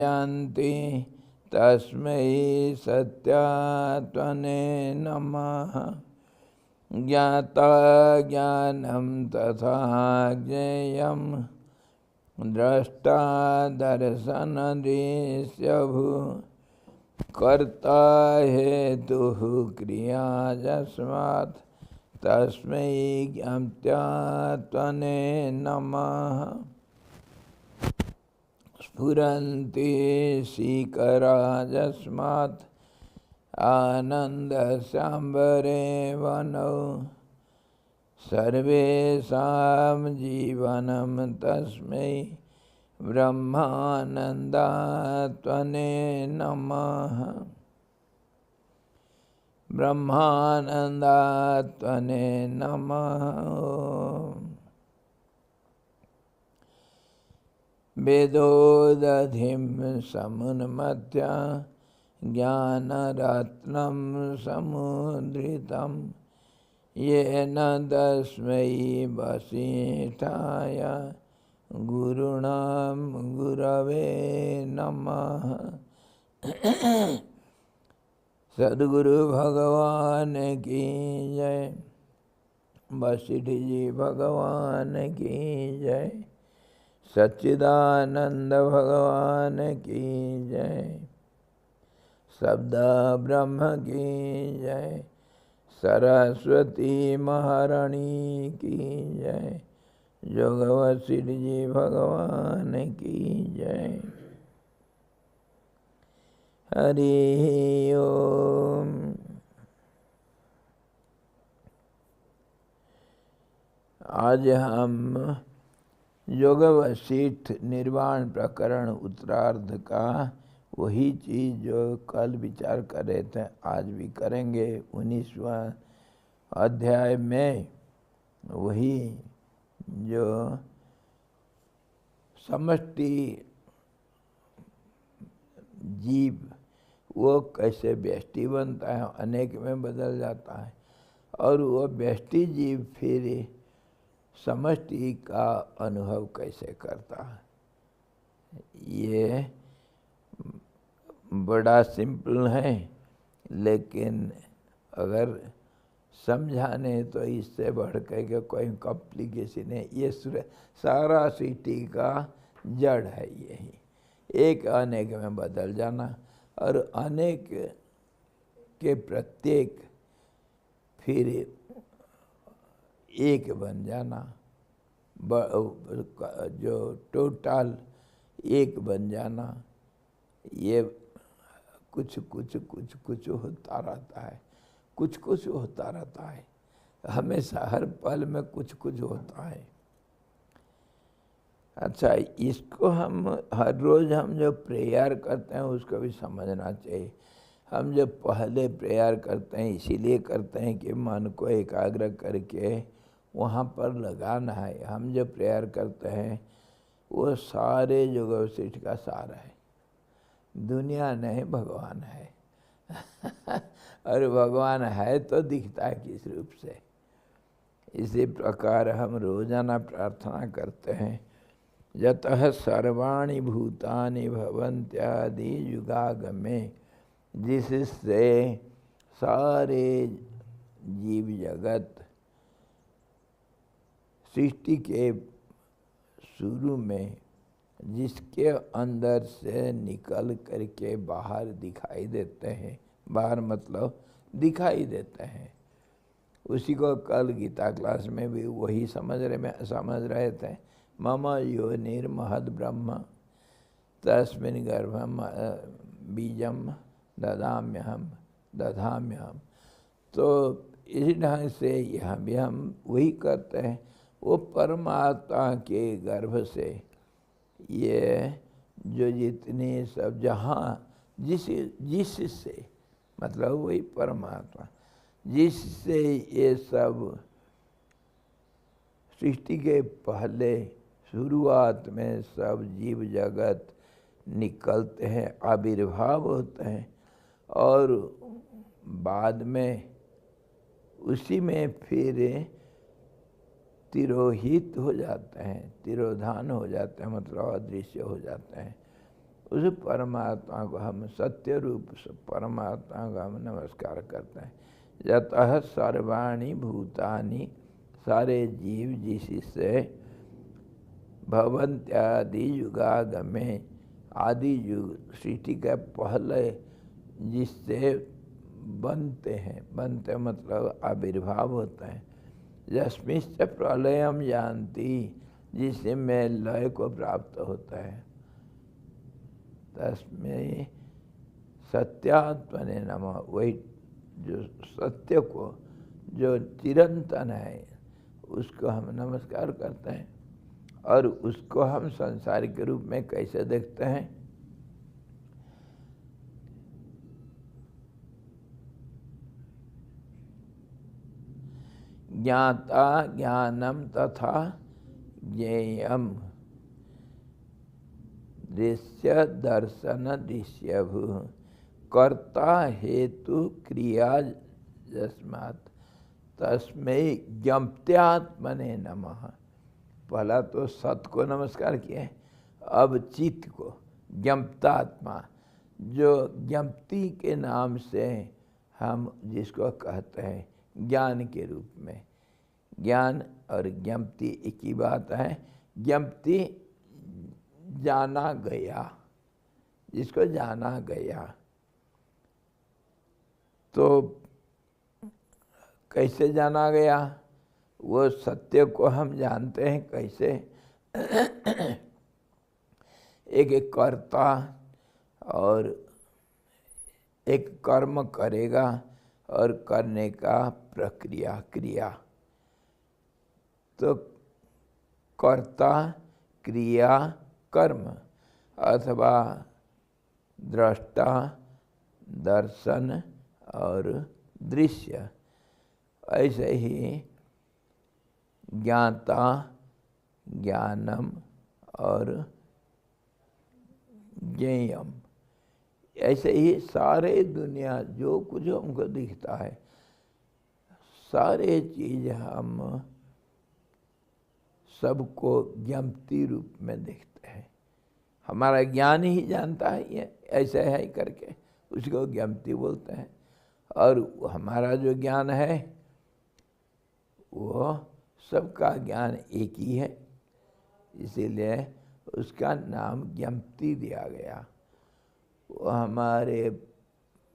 जानति तस्मै सत्यात्मने नमः। ज्ञाता ज्ञानं तथा ज्ञेयं द्रष्टा दर्शनदृश्यभू कर्ता हेतुः क्रिया यस्मात् तस्मै ज्ञात्यात्मने नमः। स्फुरन्ति शिखरा यस्मात् आनन्दसाम्बरे वनौ सर्वेषां जीवनं तस्मै ब्रह्मानन्दात्मने नमः। ब्रह्मानन्दात्मने नमः। वेदोदधिं समुन्मथ्य ज्ञानरत्नं समुद्रितं येन तस्मै वसिष्ठाय गुरुणां गुरवे नमः। सद्गुरु भगवान की जय। वशिष्ठ जी भगवान की जय। सच्चिदानंद भगवान की जय। शब्द ब्रह्म की जय। सरस्वती महारानी की जय। जोग वशिष्ठ जी भगवान की जय। हरि ओम। आज हम योग वशिष्ठ निर्वाण प्रकरण उत्तरार्ध का वही चीज़ जो कल विचार कर रहे थे आज भी करेंगे। 19वां अध्याय में वही जो समष्टि जीव वो कैसे व्यष्टि बनता है, अनेक में बदल जाता है, और वो व्यष्टि जीव फिर समष्टि का अनुभव कैसे करता है। ये बड़ा सिंपल है, लेकिन अगर समझाने तो इससे बढ़ के कोई कॉम्प्लिकेशन है। ये सारा सृष्टि का जड़ है यही, एक अनेक में बदल जाना और अनेक के प्रत्येक फिर एक बन जाना, जो टोटल एक बन जाना। ये कुछ कुछ कुछ कुछ होता रहता है, कुछ कुछ होता रहता है, हमेशा हर पल में कुछ कुछ होता है। अच्छा, इसको हम हर रोज़ हम जो प्रेयर करते हैं उसको भी समझना चाहिए। हम जब पहले प्रेयर करते हैं इसीलिए करते हैं कि मन को एकाग्र करके वहाँ पर लगाना है। हम जब प्रेयर करते हैं वो सारे योग वशिष्ठ का सार है। दुनिया नहीं, भगवान है। और भगवान है तो दिखता है किस रूप से। इसी प्रकार हम रोजाना प्रार्थना करते हैं, यतः सर्वाणि भूतानि भवन्त्यादि युगागमे, जिससे सारे जीव जगत सृष्टि के शुरू में जिसके अंदर से निकल करके बाहर दिखाई देते हैं, बाहर मतलब दिखाई देते हैं, उसी को कल गीता क्लास में भी वही समझ रहे थे। मम योनिर्महद् ब्रह्म तस्मिन् गर्भं बीजम दधाम्यहम। तो इसी ढंग से यहाँ भी हम वही करते हैं। वो परमात्मा के गर्भ से ये जो जितने सब जहाँ जिससे मतलब वही परमात्मा जिससे ये सब सृष्टि के पहले शुरुआत में सब जीव जगत निकलते हैं, आविर्भाव होते हैं, और बाद में उसी में फिर तिरोहित हो जाते हैं, तिरोधान हो जाते हैं, मतलब अदृश्य हो जाते हैं। उस परमात्मा को हम सत्य रूप से परमात्मा को हम नमस्कार करते हैं। यतः सर्वाणि भूतानि, सारे जीव जिससे भवन्त्यादि युगागमे, आदि युग सृष्टि के पहले जिससे बनते हैं, बनते मतलब आविर्भाव होता है। यस्मिश्च प्रलयम जानती, जिससे में लय को प्राप्त होता है। तस्मै सत्यात्मने नमः, वही जो सत्य को, जो चिरंतन है, उसको हम नमस्कार करते हैं। और उसको हम संसार के रूप में कैसे देखते हैं? ज्ञाता ज्ञानम तथा ज्ञेयम, दृश्य दर्शन दृश्यभु, कर्ता हेतु क्रिया यस्मात् तस्मै ज्ञप्त्यात्मने नमः। पहला तो सत को नमस्कार किए, अब चित्त को, ज्ञप्तात्मा, जो ज्ञप्ति के नाम से हम जिसको कहते हैं ज्ञान के रूप में। ज्ञान और ज्ञप्ति एक ही बात है। ज्ञप्ति जाना गया, जिसको जाना गया। तो कैसे जाना गया? वो सत्य को हम जानते हैं कैसे? एक कर्ता और एक कर्म करेगा और करने का प्रक्रिया, क्रिया। तो कर्ता, क्रिया, कर्म अथवा दृष्टा, दर्शन और दृश्य। ऐसे ही ज्ञाता, ज्ञानम और ज्ञेयम, ऐसे ही सारे दुनिया जो कुछ हमको दिखता है, सारे चीज हम सबको ज्ञप्ति रूप में देखते हैं। हमारा ज्ञान ही जानता है ये ऐसे है करके, उसको ज्ञप्ति बोलते हैं। और हमारा जो ज्ञान है वो सबका ज्ञान एक ही है, इसीलिए उसका नाम ज्ञप्ति दिया गया। वो हमारे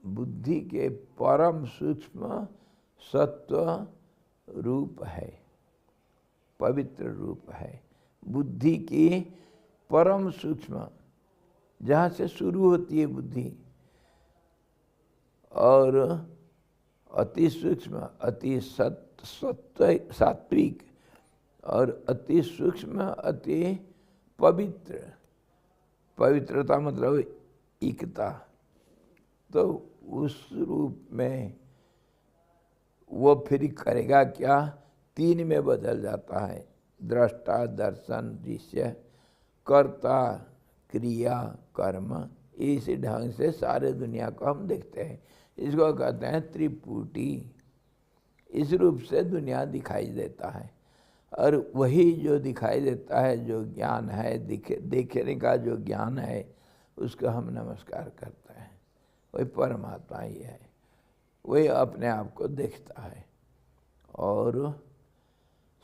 बुद्धि के परम सूक्ष्म सत्व रूप है, पवित्र रूप है। बुद्धि की परम सूक्ष्म, जहाँ से शुरू होती है बुद्धि, और अति सूक्ष्म, अति सात्विक और अति सूक्ष्म, अति पवित्र। पवित्रता मतलब एकता। तो उस रूप में वो फिर करेगा क्या? तीन में बदल जाता है। दृष्टा, दर्शन, दृश्य, कर्ता, क्रिया, कर्म। इस ढंग से सारे दुनिया को हम देखते हैं। इसको कहते हैं त्रिपुटी। इस रूप से दुनिया दिखाई देता है। और वही जो दिखाई देता है, जो ज्ञान है, देखने का जो ज्ञान है, उसको हम नमस्कार करते हैं। वही परमात्मा ही है, वही अपने आप को देखता है। और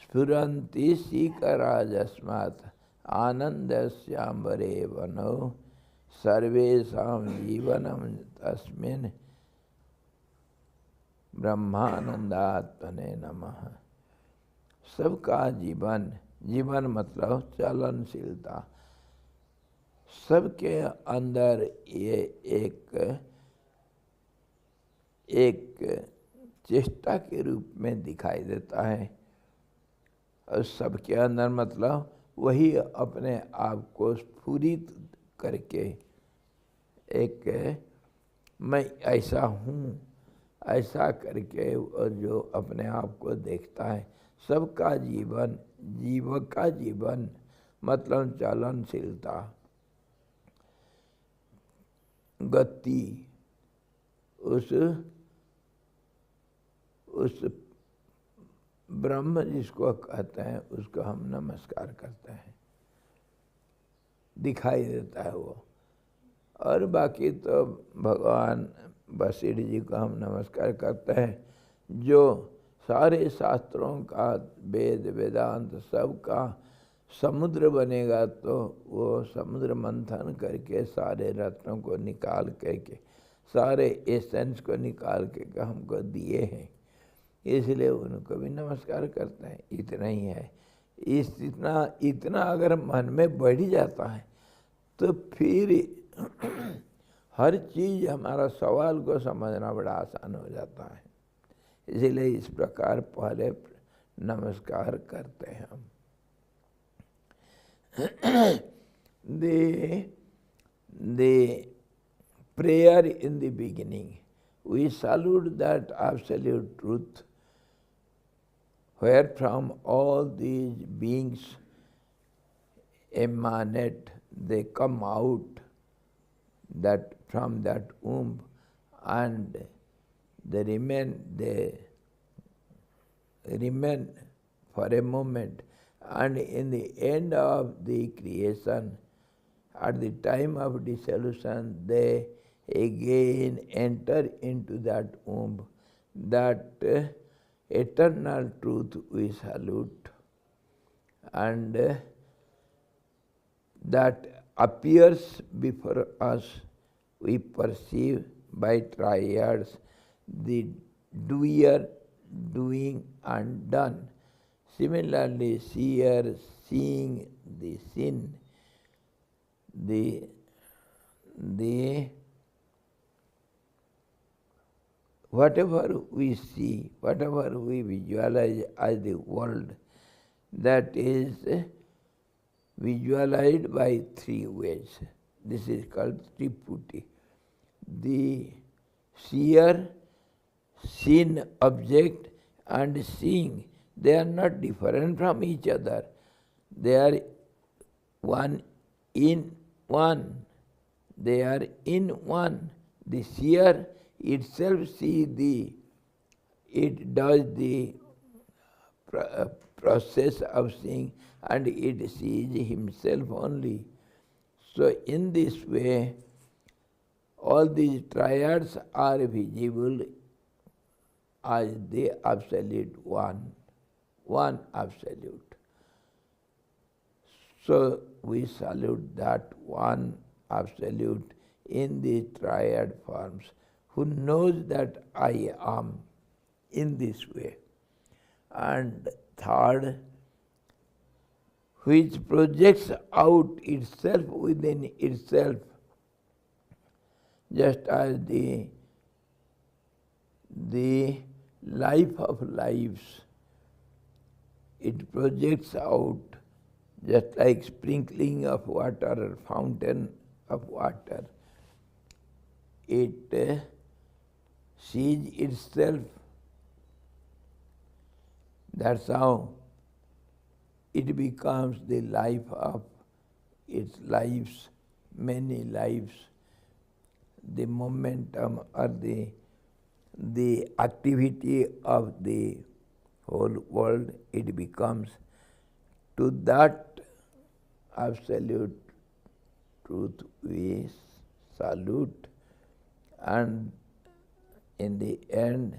स्फुरन्ति सीकराजस्मात् आनन्दस्याम्बरे वनो, सर्वेषां जीवनं तस्मिन् ब्रह्मानंदात्मने नमः। सबका जीवन, जीवन मतलब चलनशीलता, सबके अंदर ये एक चेष्टा के रूप में दिखाई देता है। और सबके अंदर मतलब वही अपने आप को स्फुरित करके एक मैं ऐसा हूँ, ऐसा करके, और जो अपने आप को देखता है। सबका जीवन, जीव का जीवन मतलब चलनशीलता, गति, उस ब्रह्म जिसको कहते हैं उसको हम नमस्कार करते हैं। दिखाई देता है वो, और बाकी तो भगवान वशिष्ठ जी को हम नमस्कार करते हैं, जो सारे शास्त्रों का, वेद वेदांत सब का समुद्र बनेगा, तो वो समुद्र मंथन करके सारे रत्नों को निकाल करके, सारे एसेंस को निकाल के हमको दिए हैं, इसलिए उनको भी नमस्कार करते हैं। इतना ही है। इतना अगर मन में बढ़ जाता है तो फिर हर चीज़, हमारा सवाल को समझना बड़ा आसान हो जाता है। इसीलिए इस प्रकार पहले नमस्कार करते हैं हम। the prayer in the beginning, we salute that absolute truth where from all these beings emanate, they come out that from that womb, and they remain for a moment, and in the end of the creation, at the time of dissolution, they again enter into that womb. That eternal truth we salute, and that appears before us. We perceive by triads the doer, doing, and done. Similarly, seer, seeing, the sin, the whatever we see, whatever we visualize as the world, that is visualized by three ways. This is called Triputi. The seer, seen object, and seeing, they are not different from each other. They are one in one. They are in one. The seer itself it does the process of seeing, and it sees himself only. So in this way, all these triads are visible as the absolute one absolute. So we salute that one absolute in the triad forms, who knows that I am in this way. And third, which projects out itself within itself, just as the life of lives, it projects out just like sprinkling of water or fountain of water. It sees itself. That's how it becomes the life of its lives, many lives. The momentum or the activity of the whole world, it becomes. To that absolute truth we salute, and in the end,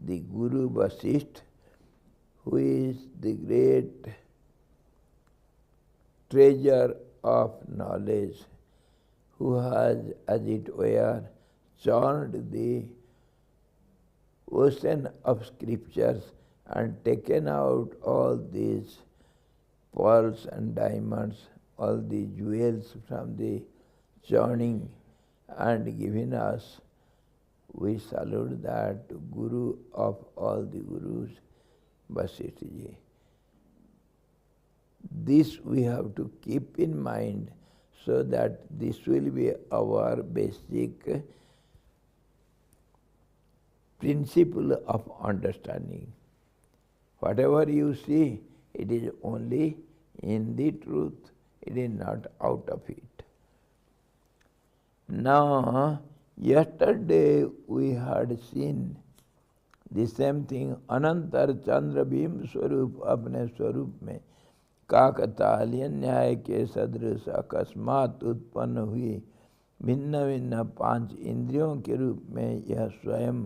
the Guru Vasistha, who is the great treasure of knowledge, who has, as it were, churned the ocean of scriptures and taken out all these pearls and diamonds, all the jewels from the churning, and given us. We salute that Guru of all the Gurus, Vasistha Ji. This we have to keep in mind, so that this will be our basic principle of understanding. Whatever you see, it is only in the truth, it is not out of it. Now, yesterday we had seen the same thing, अनंतर चंद्र भीम स्वरूप अपने स्वरूप में काकतालीय न्याय के सदृश अकस्मात उत्पन्न हुई भिन्न भिन्न 5 इंद्रियों के रूप में यह स्वयं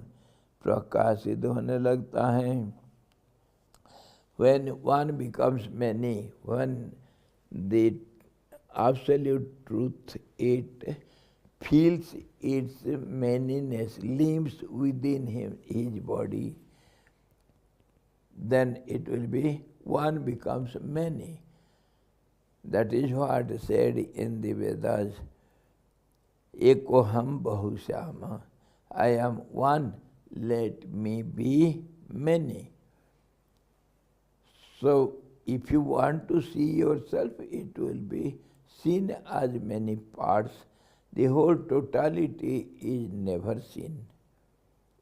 प्रकाशित होने लगता है। When one becomes many, when the absolute truth, it feels its manyness, limbs within his body, then it will be one becomes many. That is what said in the Vedas. Ekoham bahushyama. I am one, let me be many. So, if you want to see yourself, it will be seen as many parts. The whole totality is never seen.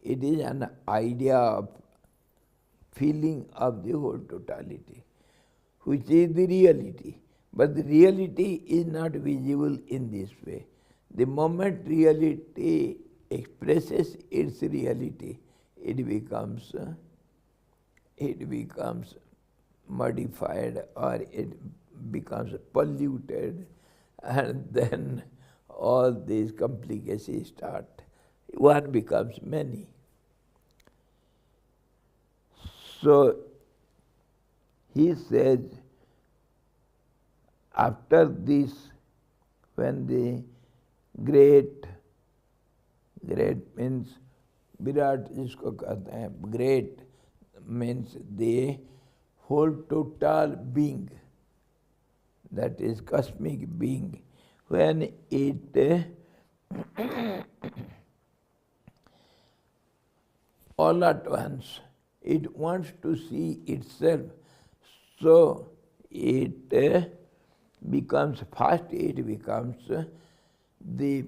It is an idea of feeling of the whole totality, which is the reality. But the reality is not visible in this way. The moment reality expresses its reality, it becomes modified, or it becomes polluted, and then all these complications start. One becomes many. So he says, after this, when the great means Virat जिसको कहते हैं, great means the whole total being, that is cosmic being, when it all at once it wants to see itself, so it becomes the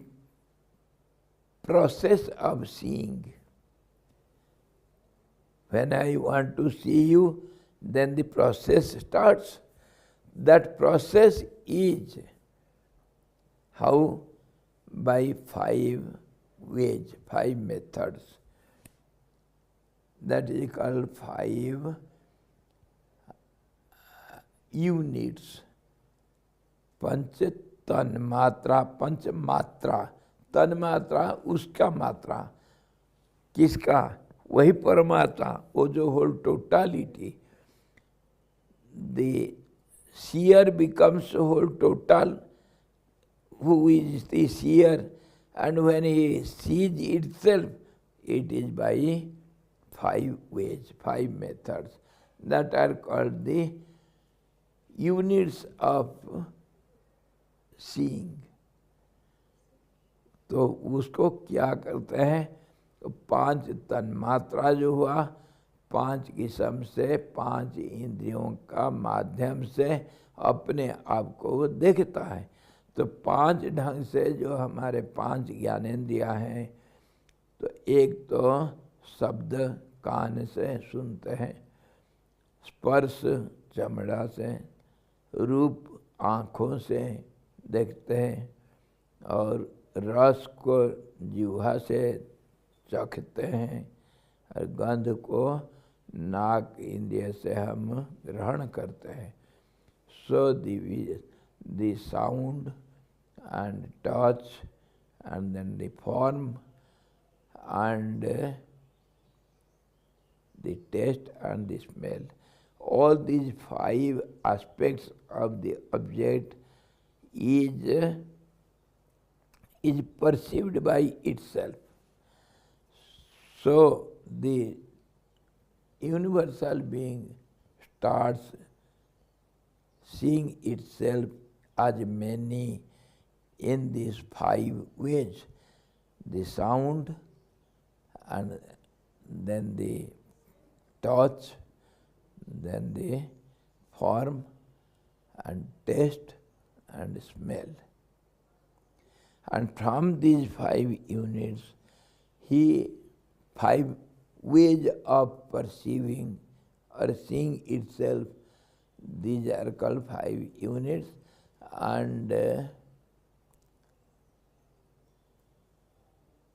process of seeing. When I want to see you, then the process starts. That process is how? By 5 ways, 5 methods. That is called 5 units. पंच तन मात्रा, पंच मात्रा, तन मात्रा उसका मात्रा, किसका? वही परमात्मा, वो जो whole totality. The seer becomes whole total, who is the seer, and when he sees itself, it is by 5 ways, 5 methods, that are called the units of seeing. तो उसको क्या करते हैं? तो 5 तन्मात्रा जो हुआ, 5 किस्म से 5 इंद्रियों का माध्यम से अपने आप को वो देखता है. तो 5 ढंग से जो हमारे 5 ज्ञानेंद्रियाँ हैं, तो एक तो शब्द कान से सुनते हैं, स्पर्श चमड़ा से, रूप आँखों से देखते हैं, और रस को जिह्वा से चखते हैं, और गंध को नाक इंद्रिय से हम ग्रहण करते हैं. So the sound and touch, and then the form, and the taste and the smell. All these 5 aspects of the object is perceived by itself. So the universal being starts seeing itself as many in these 5 ways: the sound, and then the touch, then the form, and taste and smell. And from these 5 units, 5 ways of perceiving or seeing itself, these are called 5 units, and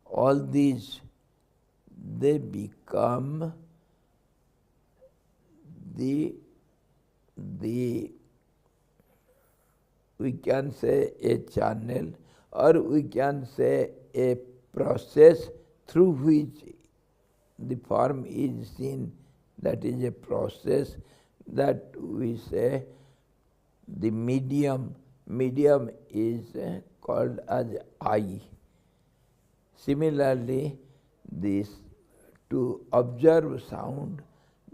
all these, they become the we can say a channel or we can say a process through which the form is seen, that is a process that we say the medium. Medium is called as eye. Similarly, this to observe sound,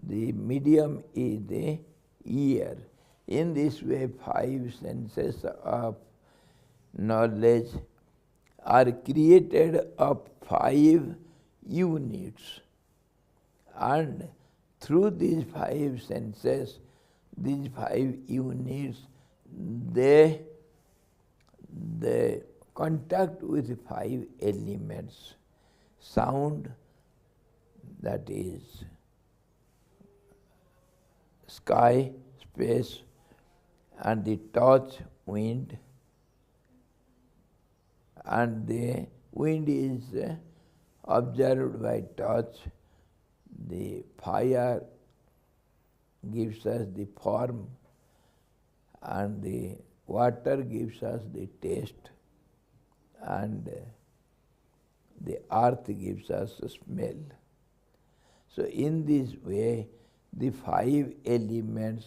the medium is the ear. In this way, 5 senses of knowledge are created of 5 units, and through these 5 senses, these 5 units, they contact with 5 elements. Sound, that is sky, space, and the touch, wind, and the wind is observed by touch. The fire gives us the form, and the water gives us the taste, and the earth gives us a smell. So in this way, the 5 elements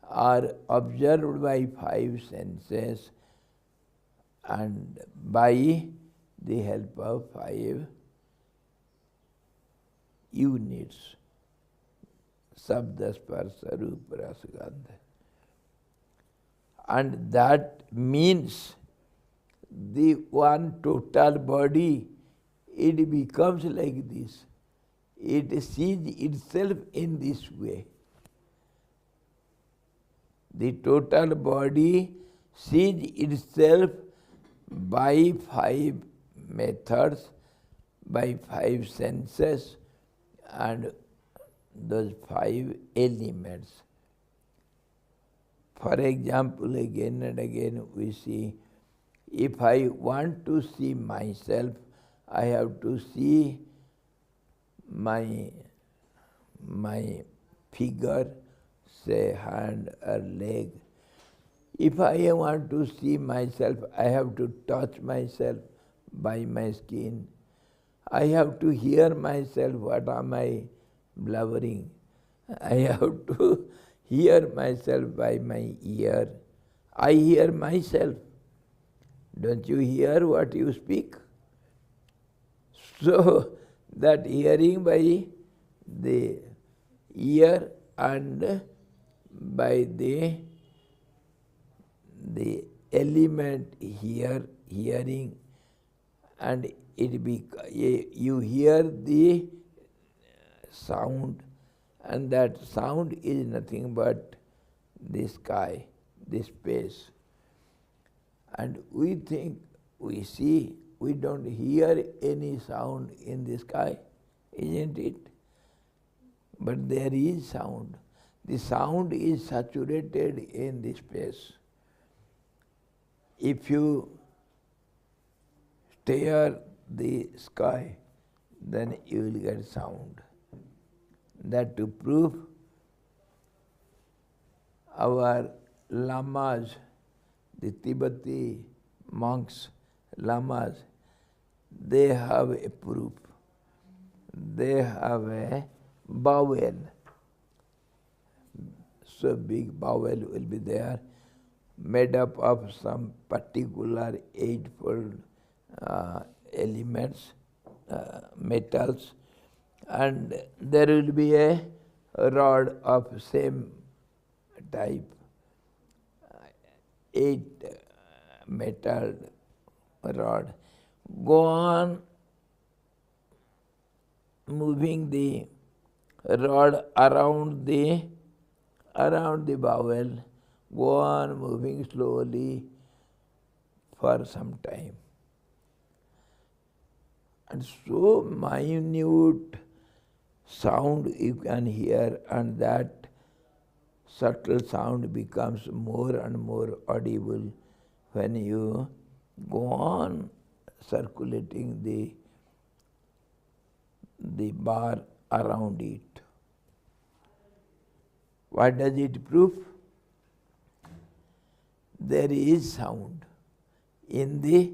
are observed by 5 senses and by the help of 5 units. Sabda, Sparsha, Rupa, Rasa, Gandha. And that means the one total body, it becomes like this. It sees itself in this way. The total body sees itself by 5 methods, by 5 senses, and those 5 elements. For example, again and again we see, if I want to see myself, I have to see my figure, say hand or leg. If I want to see myself, I have to touch myself by my skin. I have to hear myself, what am I blubbering? I have to hear myself by my ear. I hear myself. Don't you hear what you speak? So that hearing by the ear and by the element hearing, and you hear the sound, and that sound is nothing but the sky, the space. And we think, we see, we don't hear any sound in the sky, isn't it? But there is sound. The sound is saturated in the space. If you stare the sky, then you will get sound. That to prove, our lamas, the Tibeti monks, lamas, they have a proof. They have a bowel. So big bowel will be there, made up of some particular 8-fold elements, metals, and there will be a rod of same type, 8 metal rod. Go on moving the rod around the bowel, go on moving slowly for some time. And so minute sound you can hear, and that subtle sound becomes more and more audible when you go on circulating the bar around it. What does it prove? There is sound in the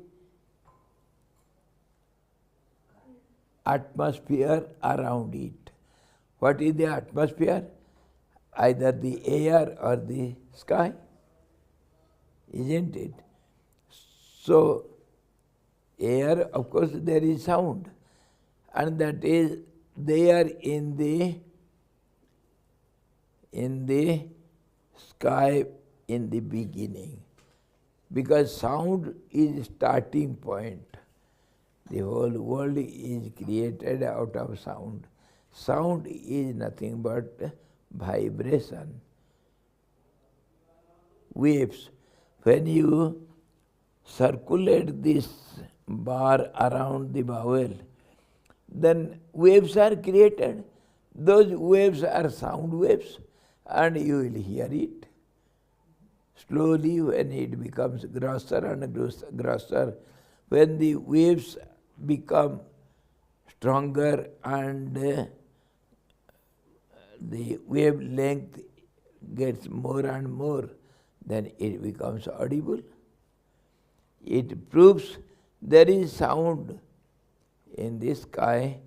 atmosphere around it. What is the atmosphere? Either the air or the sky, isn't it? So, air, of course, there is sound, and that is there in the sky in the beginning, because sound is starting point. The whole world is created out of sound. Sound is nothing but vibration, waves. When you circulate this bar around the vowel, then waves are created. Those waves are sound waves, and you will hear it. Slowly, when it becomes grosser and grosser, when the waves become stronger and the wavelength gets more and more, then it becomes audible. It proves there is sound in the sky.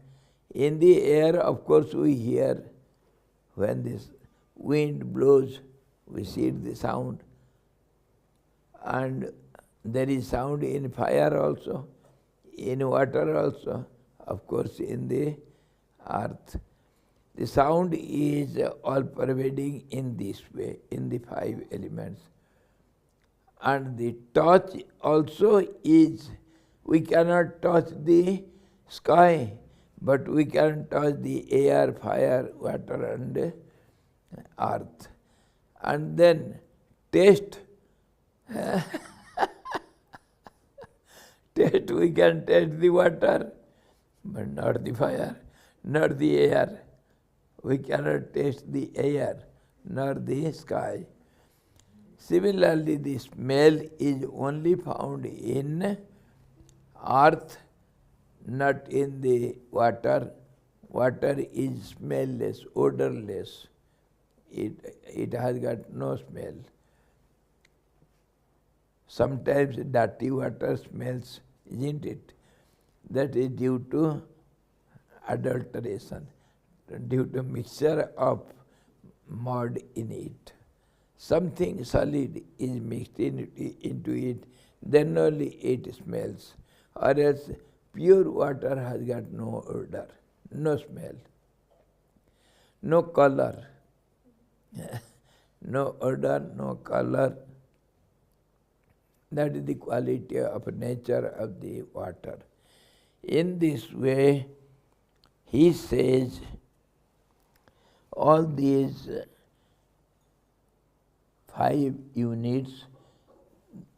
In the air, of course, we hear. When this wind blows, we see the sound. And there is sound in fire also, in water also, of course in the earth. The sound is all-pervading in this way, in the 5 elements. And the touch also is, we cannot touch the sky, but we can touch the air, fire, water and earth. And then taste. Taste, we can taste the water, but not the fire, not the air. We cannot taste the air, nor the sky. Similarly, the smell is only found in earth, not in the water. Water is smellless, odorless. It has got no smell. Sometimes dirty water smells, isn't it? That is due to adulteration, due to mixture of mud in it. Something solid is mixed into it, then only it smells. Or else pure water has got no odor, no smell, no color. No odor, no color. That is the quality of nature of the water. In this way, he says all these 5 units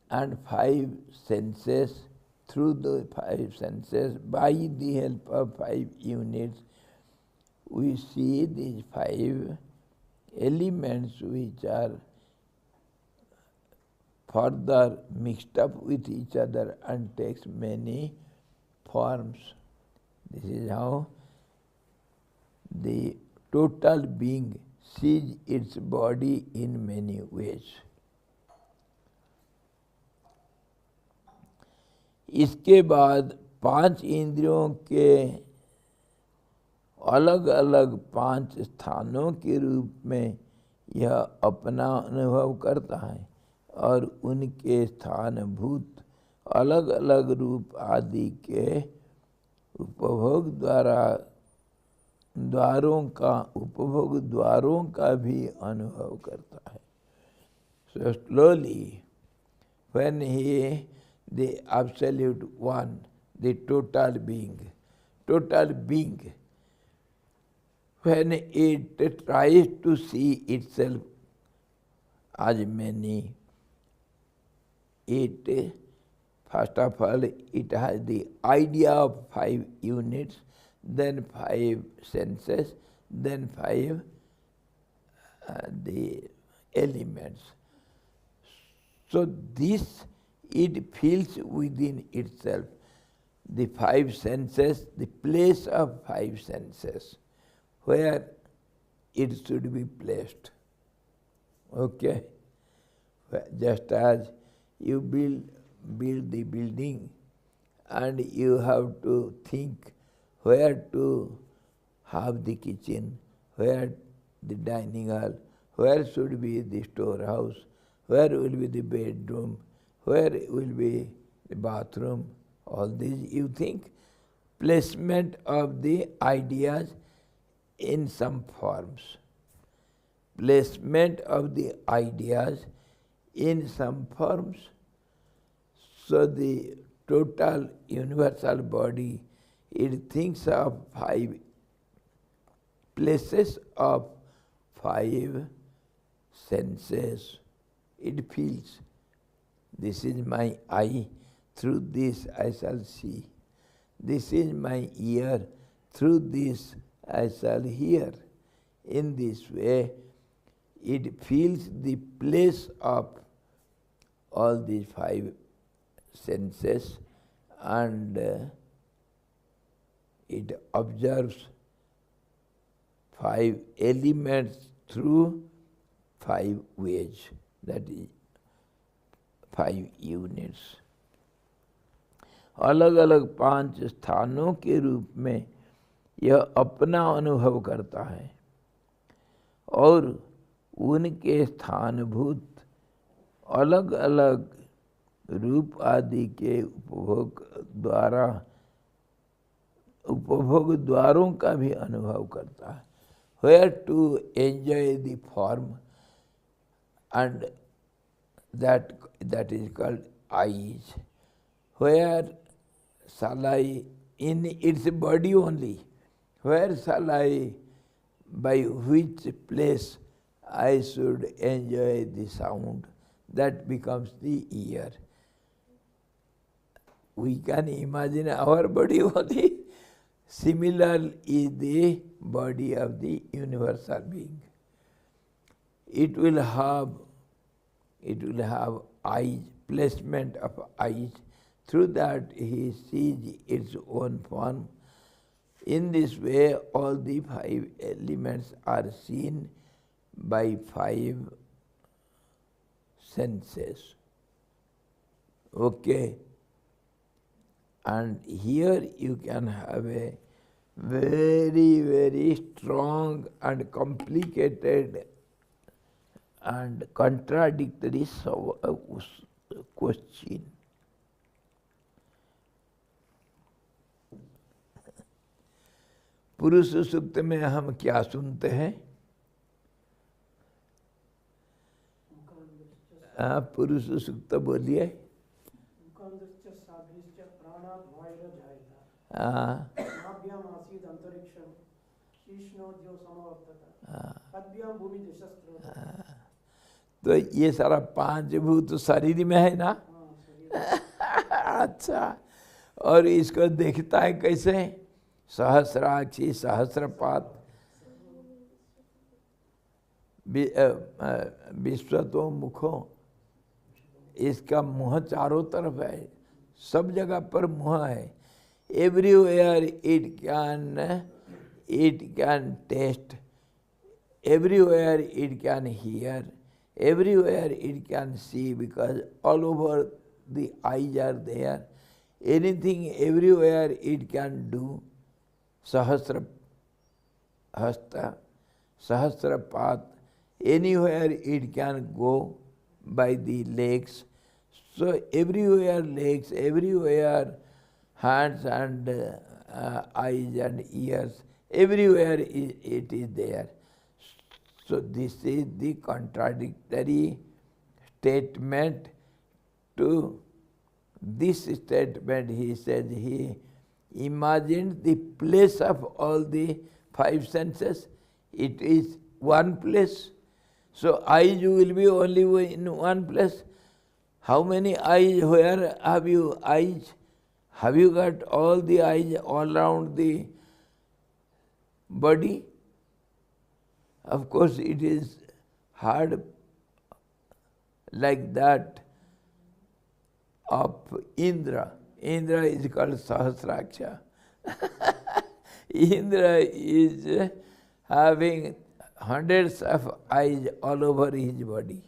and 5 senses, through the 5 senses, by the help of 5 units, we see these 5 elements which are further mixed up with each other and takes many forms. This is how the total being sees its body in many ways. इसके बाद 5 इंद्रियों के अलग अलग 5 स्थानों के रूप में यह अपना अनुभव करता है और उनके स्थानभूत अलग अलग रूप आदि के उपभोग द्वारों का भी अनुभव करता है. So slowly, when he, the absolute one, the total being, when it tries to see itself as many, it first of all it has the idea of 5 units, then 5 senses, then 5 the elements. So this it feels within itself. The 5 senses, the place of 5 senses, where it should be placed. Okay? Just as you build the building and you have to think where to have the kitchen, where the dining hall, where should be the storehouse, where will be the bedroom, where will be the bathroom. All these you think. Placement of the ideas in some forms. Placement of the ideas in some forms. So the total universal body, it thinks of 5 places of 5 senses. It feels. This is my eye, through this I shall see. This is my ear, through this I shall hear. In this way, it feels the place of all these 5 senses, and it observes 5 elements through 5 ways, that is 5 units. अलग अलग 5 स्थानों के रूप में यह अपना अनुभव करता है और उनके स्थानभूत अलग अलग रूप आदि के उपभोग द्वारों का भी अनुभव करता है. Where to enjoy the form, and that is called eyes. Where shall I, in its body only, where shall I, by which place I should enjoy the sound, that becomes the ear. We can imagine our body only. Similar is the body of the universal being. It will have eyes, placement of eyes. Through that he sees its own form. In this way, all the 5 elements are seen by 5 senses. Okay? And here you can have a very, very strong and complicated and contradictory question. पुरुष सूक्त में हम क्या सुनते हैं? पुरुष सूक्त बोलिए. तो ये सारा 5 भूत शरीर में है ना. अच्छा, और इसको देखता है कैसे? सहस्राक्षी, सहस्रपात, विश्वतो मुखो. इसका मुँह चारों तरफ है, सब जगह पर मुँह है. Everywhere it can taste, everywhere it can hear, everywhere it can see, because all over the eyes are there. Anything, everywhere it can do. Sahasra hasta, sahasrapat, anywhere it can go by the legs. So everywhere legs, everywhere hands and eyes and ears, everywhere it is there. So this is the contradictory statement. To this statement he says he imagined the place of all the 5 senses. It is one place. So eyes will be only in one place. How many eyes? Where have you eyes? Have you got all the eyes all around the body? Of course it is hard like that of Indra. Indra is called Sahasraksha. Indra is having hundreds of eyes all over his body.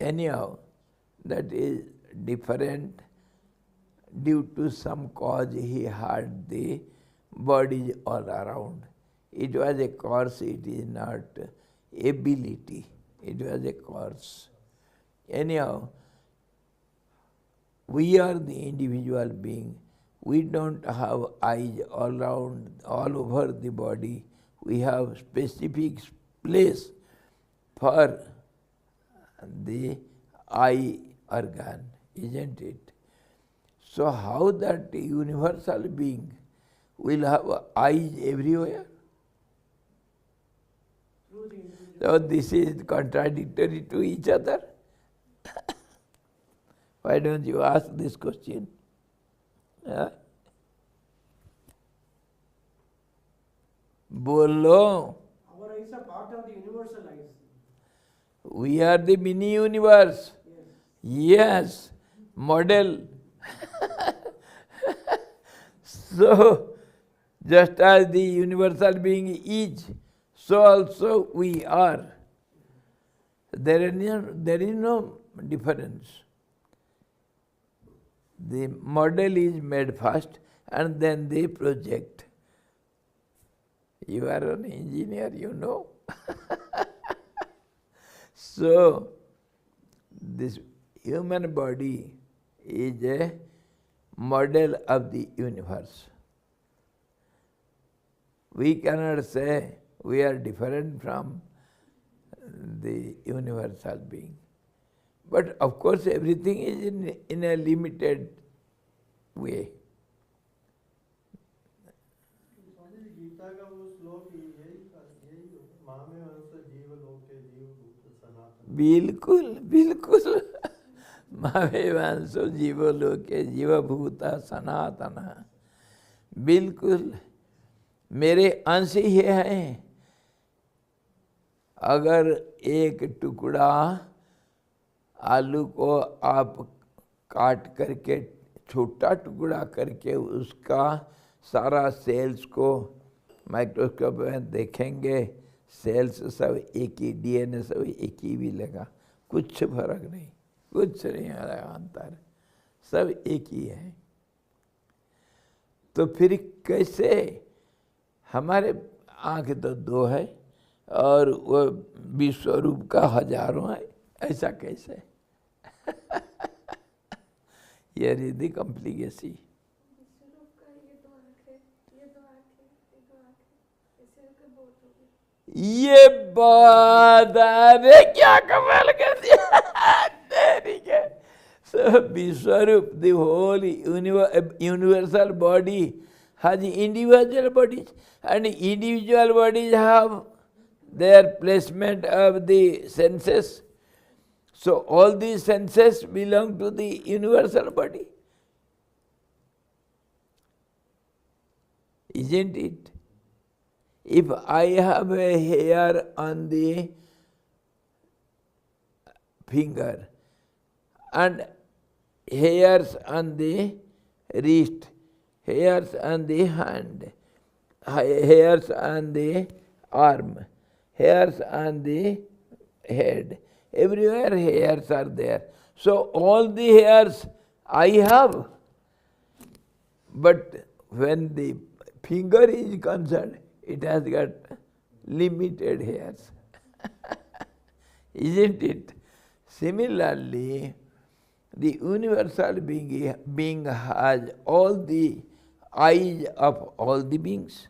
Anyhow, that is different due to some cause he had the bodies all around. It was a course, it is not ability. It was a course. Anyhow, we are the individual being. We don't have eyes all around, all over the body. We have specific place for the eye organ, isn't it? So how that universal being will have eyes everywhere? So this is contradictory to each other. Why don't you ask this question? Bolo. Our eyes are part of the universal eyes. We are the mini universe. Yes. Model. So, just as the universal being is, so also we are. There is no difference. The model is made first and then the project. You are an engineer, you know. So, this human body is a model of the universe. We cannot say we are different from the universal being. But of course everything is in a limited way. Gita का वो श्लोक यही माँ में वंश जीव लोके जीव भूत सनातन. बिल्कुल बिल्कुल मावे वंशो जीव लोके जीव भूत सनातन. बिल्कुल मेरे अंश ही हैं. अगर एक टुकड़ा आलू को आप काट करके छोटा टुकड़ा करके उसका सारा सेल्स को माइक्रोस्कोप में देखेंगे, सेल्स सब एक ही, डीएनए सब एक ही मिलेगा, कुछ फर्क नहीं, कुछ नहीं आ रहा अंतर, सब एक ही है. तो फिर कैसे हमारे आँख तो दो है और वो विश्वरूप का हजारों है, ऐसा कैसे? Here is the complication. ये बात अरे क्या कमाल कर दिया. So Vishwarup, the whole universal body has individual bodies, and individual bodies have their placement of the senses. So all these senses belong to the universal body. Isn't it? If I have a hair on the finger and hairs on the wrist, hairs on the hand, hairs on the arm, hairs on the head, everywhere hairs are there. So all the hairs I have. But when the finger is concerned, it has got limited hairs. Isn't it? Similarly, the universal being has all the eyes of all the beings.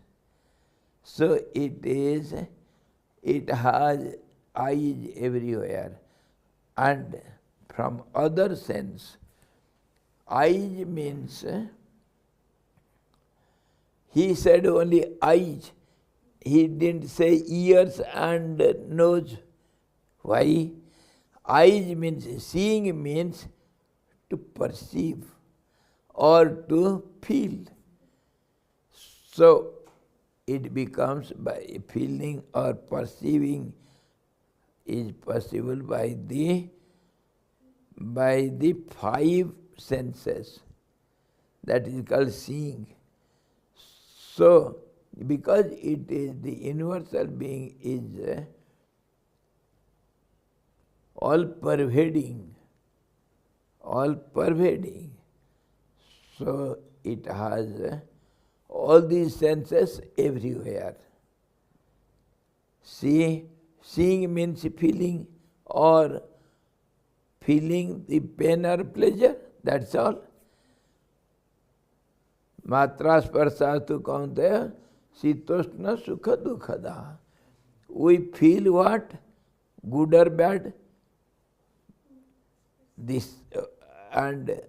So it has eyes everywhere. And from other sense, eyes means, he said only eyes. He didn't say ears and nose. Why? Eyes means, seeing means to perceive or to feel. So it becomes by feeling or perceiving is possible by the five senses. That is called seeing. So because it is the universal being is all pervading, So it has all these senses everywhere. Seeing means feeling, or feeling the pain or pleasure, that's all. Matra sparshatu kaunteya sitoshna sukha dukhada. We feel what? Good or bad? This and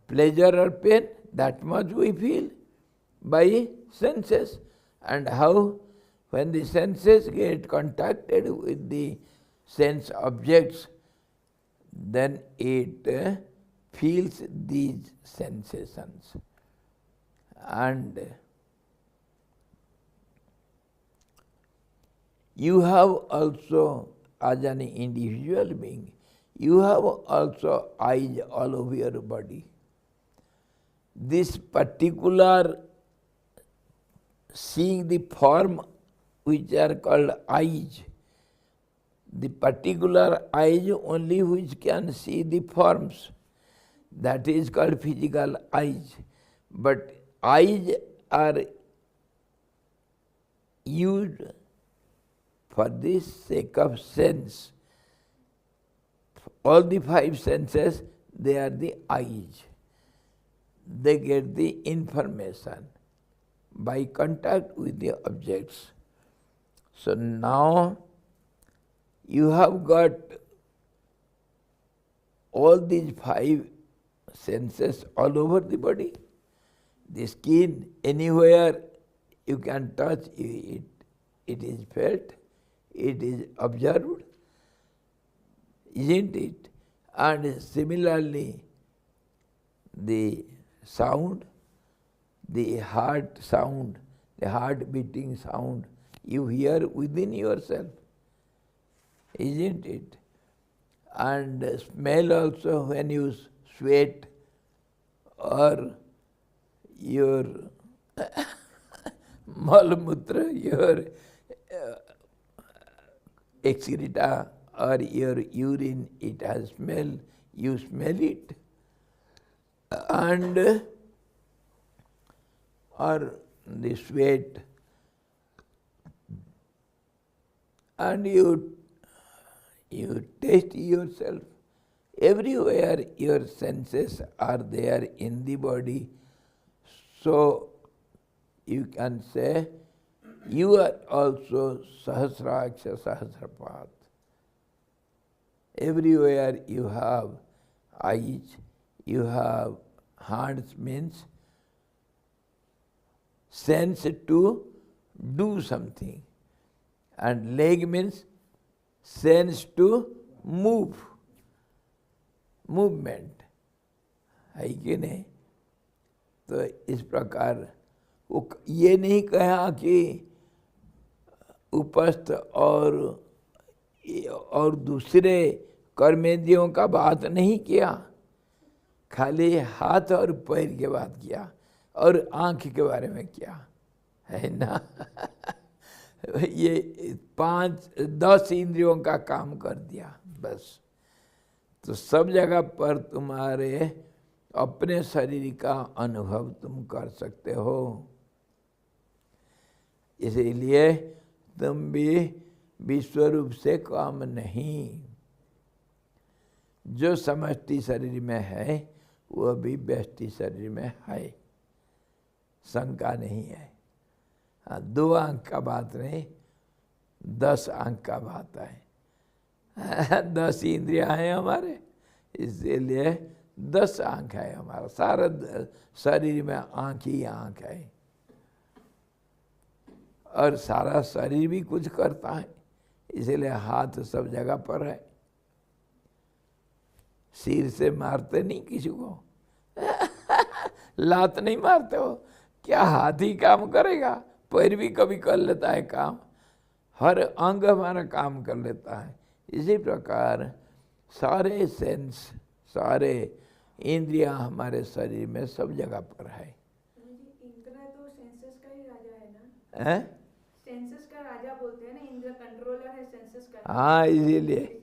pleasure or pain, that much we feel by senses. And how? When the senses get contacted with the sense objects, then it feels these sensations. And you have also, as an individual being, you have also eyes all over your body. This particular seeing the form which are called eyes, the particular eyes only which can see the forms, that is called physical eyes. But eyes are used for the sake of sense. All the five senses, they are the eyes. They get the information by contact with the objects. So now you have got all these five senses all over the body. The skin, anywhere you can touch it, it is felt, it is observed, isn't it? And similarly, the sound, the heart sound, the heart beating sound, you hear within yourself, isn't it? And smell also, when you sweat or your malamutra, your excreta or your urine, it has smell, you smell it. And or the sweat, and you taste yourself. Everywhere your senses are there in the body. So you can say you are also Sahasraksha Sahasrapath. Everywhere you have eyes, you have hands, means sense to do something. And leg means sense to move, movement, है कि नहीं? तो इस प्रकार वो ये नहीं कहा कि उपस्थ और दूसरे कर्मेंद्रियों का बात नहीं किया, खाली हाथ और पैर के बात किया और आँख के बारे में किया, है ना? ये 5-10 इंद्रियों का काम कर दिया बस। तो सब जगह पर तुम्हारे अपने शरीर का अनुभव तुम कर सकते हो। इसीलिए तुम भी विश्व रूप से कम नहीं। जो समष्टि शरीर में है वह भी व्यष्टि शरीर में है, शंका नहीं है। 2 अंक का बात नहीं, 10 अंक का बात है। 10 इंद्रियां हैं हमारे, इसीलिए 10 आँख है हमारा। सारा शरीर में आँख ही आँख है, और सारा शरीर भी कुछ करता है, इसीलिए हाथ सब जगह पर है। सिर से मारते नहीं किसी को, लात नहीं मारते हो, क्या हाथ ही काम करेगा? पैर भी कभी कर लेता है काम, हर अंग हमारा काम कर लेता है। इसी प्रकार सारे सेंस, सारे इंद्रियां हमारे शरीर में सब जगह पर है। इंद्र तो सेंसस का ही राजा है ना? हैं? सेंसस का राजा बोलते हैं ना, इंद्र कंट्रोलर है सेंसस का। हाँ, इसीलिए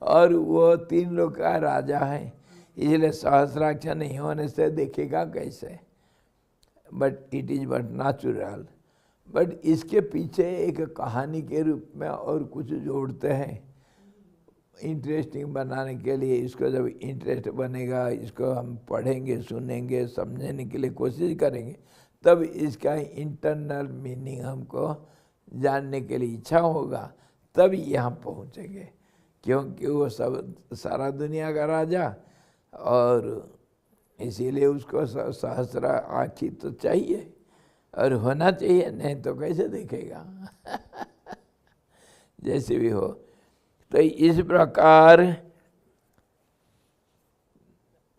और वो 3 लोग का राजा है, इसलिए सहस्राक्षर नहीं होने से देखेगा कैसे, but it is but natural. But इसके पीछे एक कहानी के रूप में और कुछ जोड़ते हैं इंटरेस्टिंग बनाने के लिए। इसको जब इंटरेस्ट बनेगा, इसको हम पढ़ेंगे, सुनेंगे, समझने के लिए कोशिश करेंगे, तब इसका इंटरनल मीनिंग हमको जानने के लिए इच्छा होगा, तब यहाँ पहुँचेंगे। क्योंकि वो सब सारा दुनिया का राजा, और इसीलिए उसको सहस्रा आँखी तो चाहिए और होना चाहिए, नहीं तो कैसे देखेगा। जैसे भी हो, तो इस प्रकार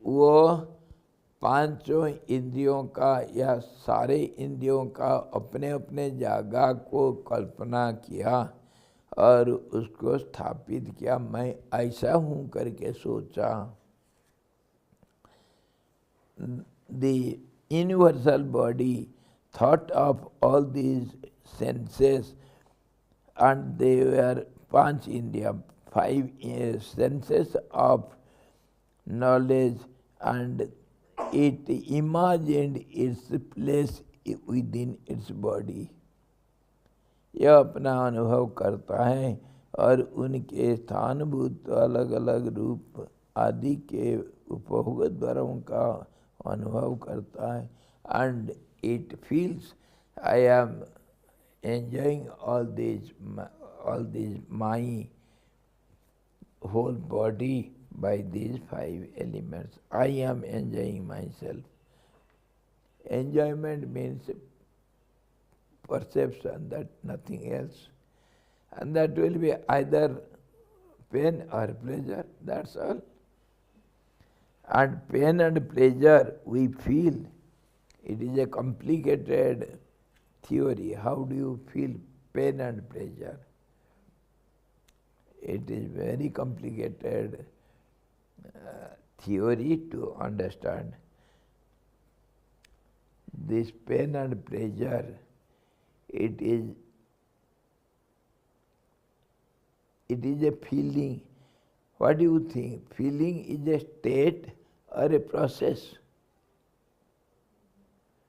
वो पांचों इंद्रियों का या सारे इंद्रियों का अपने अपने जगह को कल्पना किया और उसको स्थापित किया। मैं ऐसा हूँ करके सोचा। The universal body thought of all these senses, and they were Panch Indriya, five senses of knowledge, and it imagined its place within its body. यह अपना अनुभव करता है और उनके स्थानभूत अलग अलग रूप आदि के उपभोग द्वारों का अनुभव करता है। And it feels I am enjoying all this my whole body by these five elements. I am enjoying myself. Enjoyment means perception, that nothing else. And that will be either pain or pleasure, that's all. And pain and pleasure we feel. It is a complicated theory. How do you feel pain and pleasure? It is very complicated theory to understand. This pain and pleasure, it is a feeling. What do you think? Feeling is a state or a process?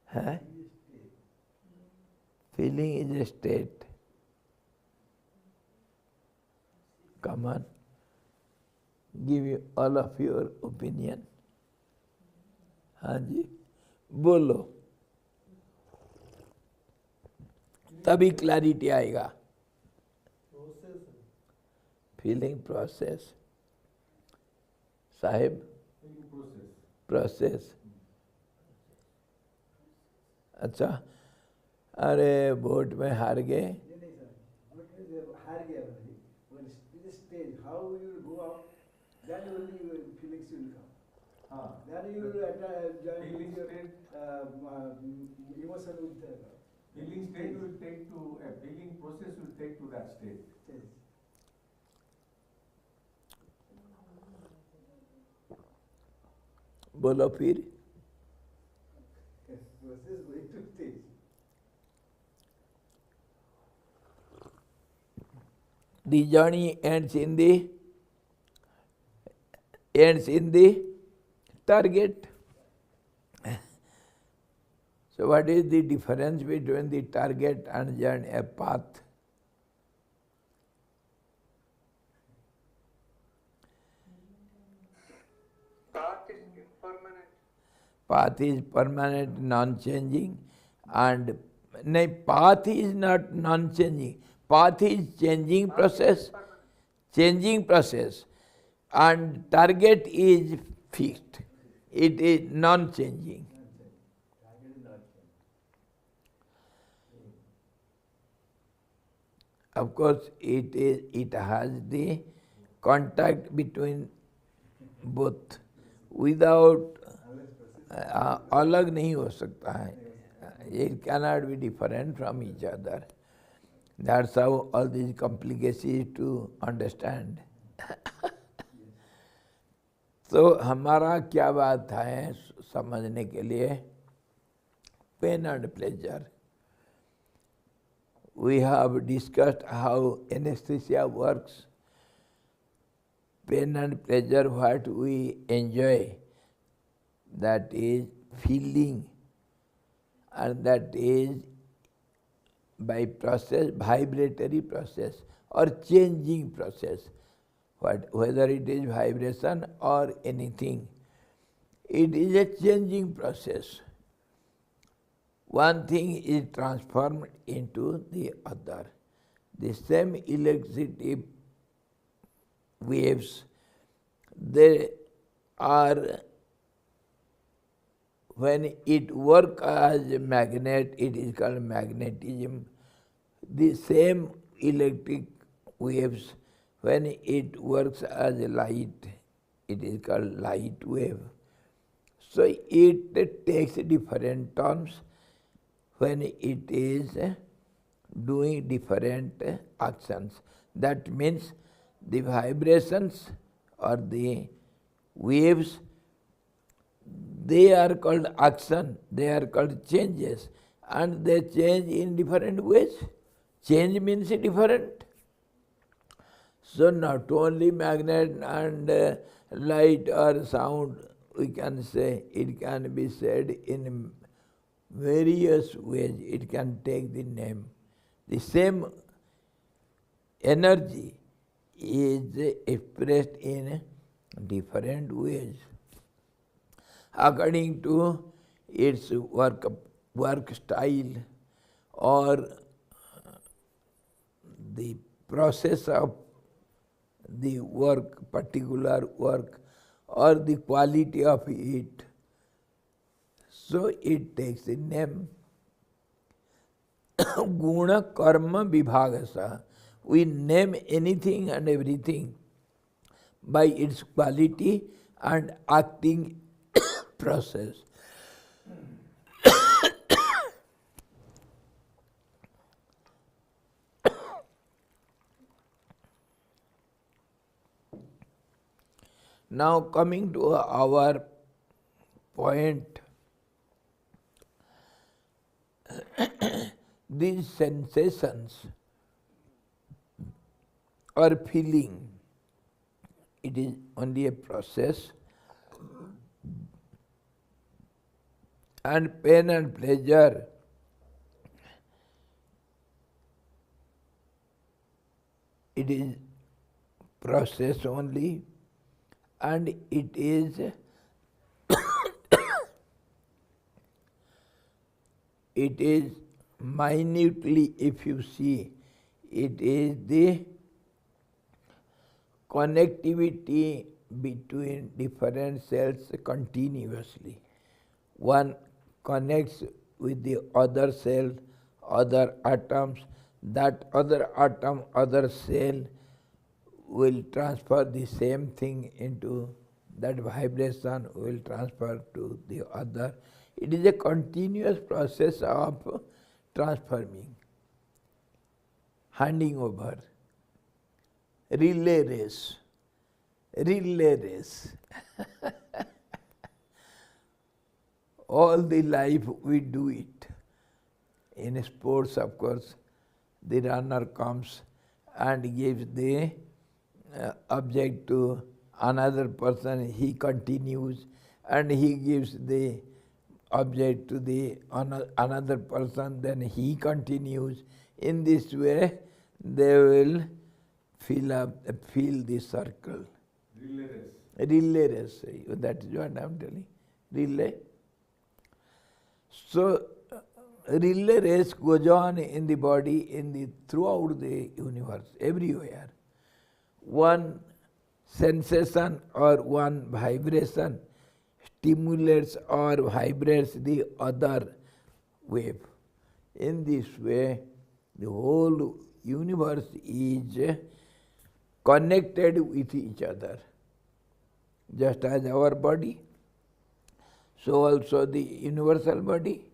Huh? Feeling is a state. Come on, give you all of your opinion. हाँ जी, बोलो, तभी clarity आएगा। Feeling process Sahib, process. अच्छा, अरे vote में हार गए। How you will go out, then only your feelings will come. Then you will join with your emotion with the feeling state will take to a feeling process will take to that state. Yes. बोलो फिर। Process going to stage. The journey ends in the target. So what is the difference between the target and journey, a path? Path is impermanent. Path is permanent, non-changing, and no, path is not non-changing. Path is changing process, and target is fixed. It is non-changing. Of course, it has the contact between both. Without अलग नहीं हो सकता है. It cannot be different from each other. That's how all these complications to understand. तो हमारा क्या बात है समझने के लिए? Pain and pleasure. We have discussed how anesthesia works. Pain and pleasure, what we enjoy, that is feeling, and that is by process, vibratory process or changing process. Whether it is vibration or anything, it is a changing process. One thing is transformed into the other. The same electricity waves, they are, when it works as a magnet, it is called magnetism. The same electric waves, when it works as a light, it is called light wave. So it takes different terms when it is doing different actions. That means the vibrations or the waves, they are called action, they are called changes, and they change in different ways. Change means different. So not only magnet and light or sound, we can say, it can be said in various ways, it can take the name. The same energy is expressed in different ways according to its work style or the process of the work, particular work, or the quality of it. So it takes the name. Guna karma vibhagasa. We name anything and everything by its quality and acting process. Now coming to our point, these sensations or feeling, it is only a process, and pain and pleasure, it is process only, and it is it is minutely, if you see, it is the connectivity between different cells continuously. One connects with the other cell, other atoms, that other atom, other cell will transfer the same thing into that vibration, will transfer to the other. It is a continuous process of transforming, handing over, relay race, relay race. All the life we do it. In sports, of course, the runner comes and gives the object to another person, he continues, and he gives the object to the another person, then he continues. In this way, they will fill the circle. Relay race. Relay race, that is what I am telling. Relay. So, relay race goes on in the body, throughout the universe, everywhere. One sensation or one vibration stimulates or vibrates the other wave. In this way, the whole universe is connected with each other. Just as our body, so also the universal body.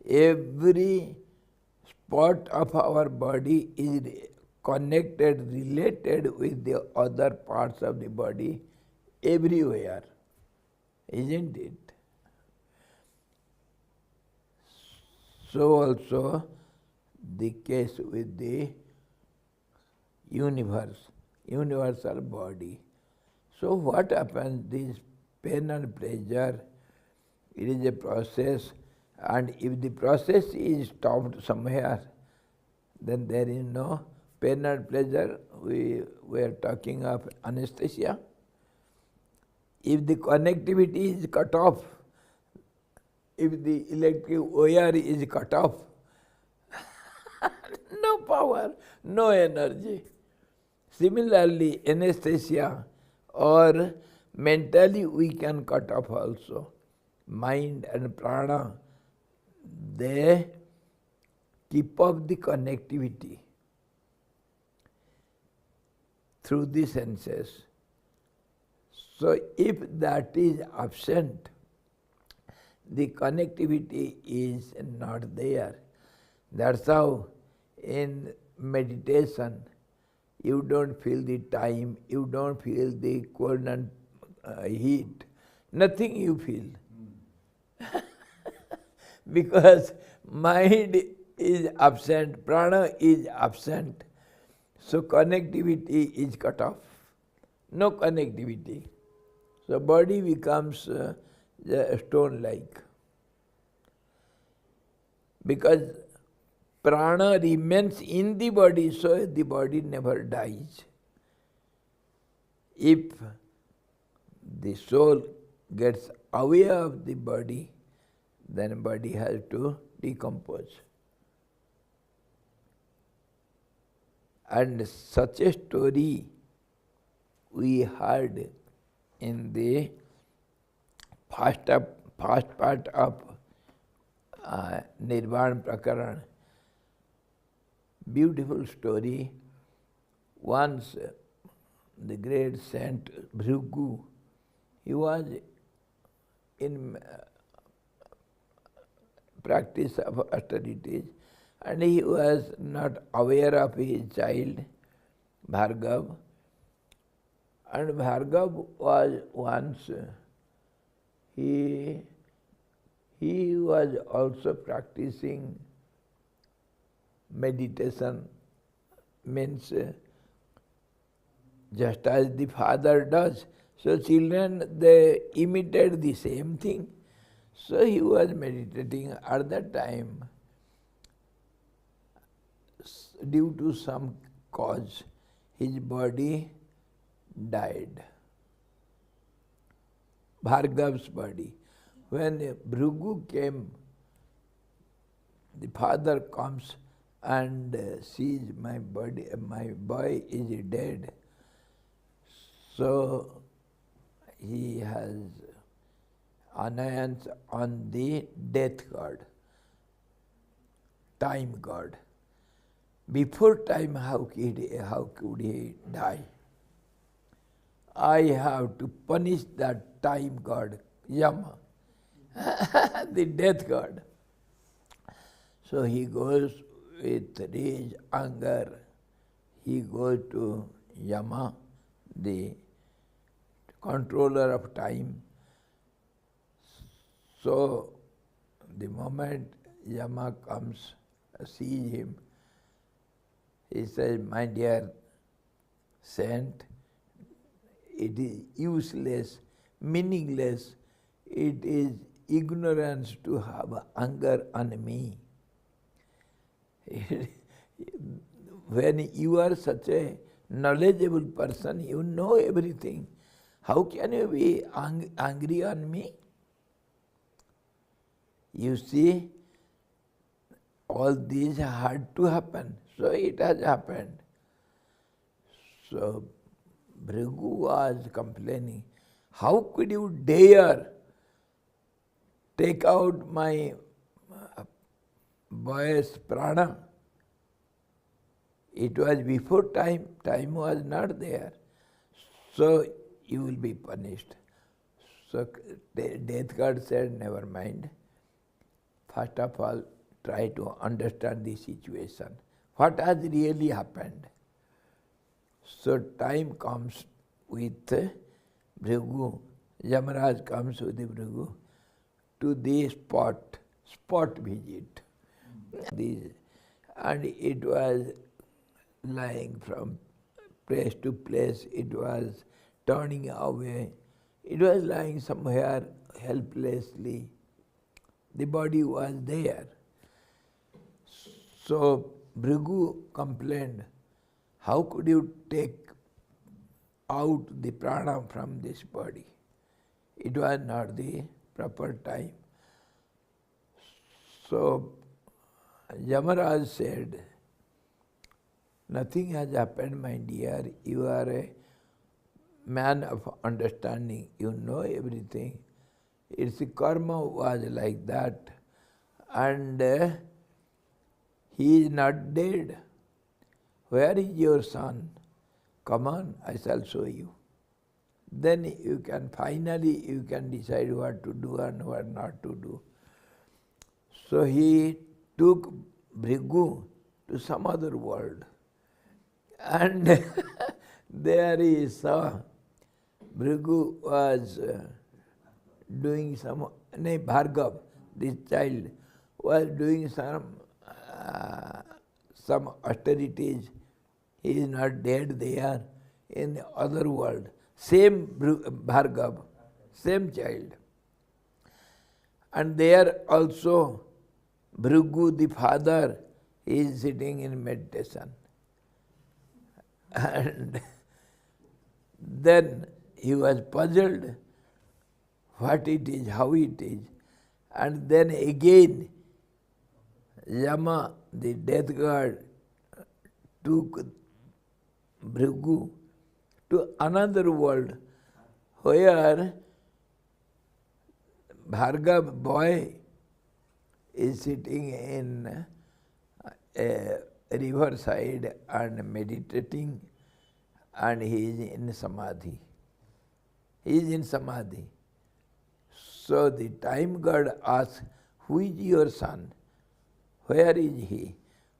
Every spot of our body is connected, related with the other parts of the body everywhere, isn't it? So also the case with the universe, universal body. So what happens? These pain and pleasure, it is a process, and if the process is stopped somewhere, then there is no pain and pleasure. We are talking of anesthesia. If the connectivity is cut off, if the electric wire is cut off, no power, no energy. Similarly, anesthesia or mentally we can cut off also. Mind and prana, they keep up the connectivity through the senses. So if that is absent, the connectivity is not there. That's how in meditation you don't feel the time, you don't feel the cold and heat, nothing you feel. Because mind is absent, prana is absent, so connectivity is cut off. No connectivity. So body becomes stone-like. Because prana remains in the body, so the body never dies. If the soul gets away of the body, then body has to decompose. And such a story we heard in the first part of Nirvana Prakaran. Beautiful story. Once the great saint Bhrigu, he was in practice of austerities, and he was not aware of his child, Bhargav. And Bhargav was once, he was also practicing meditation, means just as the father does. So children, they imitate the same thing. So he was meditating. At that time, due to some cause, his body died. Bhargav's body. When Bhrigu came, the father comes and sees my boy is dead. So he has annoyance on the death god, time god. Before time, how could he die? I have to punish that time god, Yama, the death god. So he goes with rage, anger. He goes to Yama, the controller of time. So the moment Yama comes, sees him, he says, my dear saint, it is useless, meaningless, it is ignorance to have anger on me. When you are such a knowledgeable person, you know everything, how can you be angry on me? You see, all these had to happen, so it has happened. So Bhrigu was complaining, how could you dare take out my boy's prana? It was before time, time was not there. So you will be punished. So death god said, never mind. First of all, try to understand the situation. What has really happened? So time comes with Bhrigu, Yamaraj comes with the Bhrigu to the spot visit. And it was lying from place to place, it was turning away, It was lying somewhere helplessly. The body was there. So Bhrigu complained, how could you take out the prana from this body? It was not the proper time. So Yamaraj said, nothing has happened, my dear. You are a man of understanding. You know everything. Its karma was like that. And he is not dead. Where is your son? Come on, I shall show you. Then finally you can decide what to do and what not to do. So he took Bhrigu to some other world. And there he saw Bhrigu was doing Bhargav, this child, was doing some austerities. He is not dead there in the other world. Same Bhargav, same child. And there also Bhrigu, the father, is sitting in meditation. And then he was puzzled what it is, how it is. And then again, Yama, the death god, took Bhrigu to another world where Bhargav boy is sitting in a riverside and meditating, and he is in samadhi. He is in samadhi. So the time god asks, who is your son? Where is he?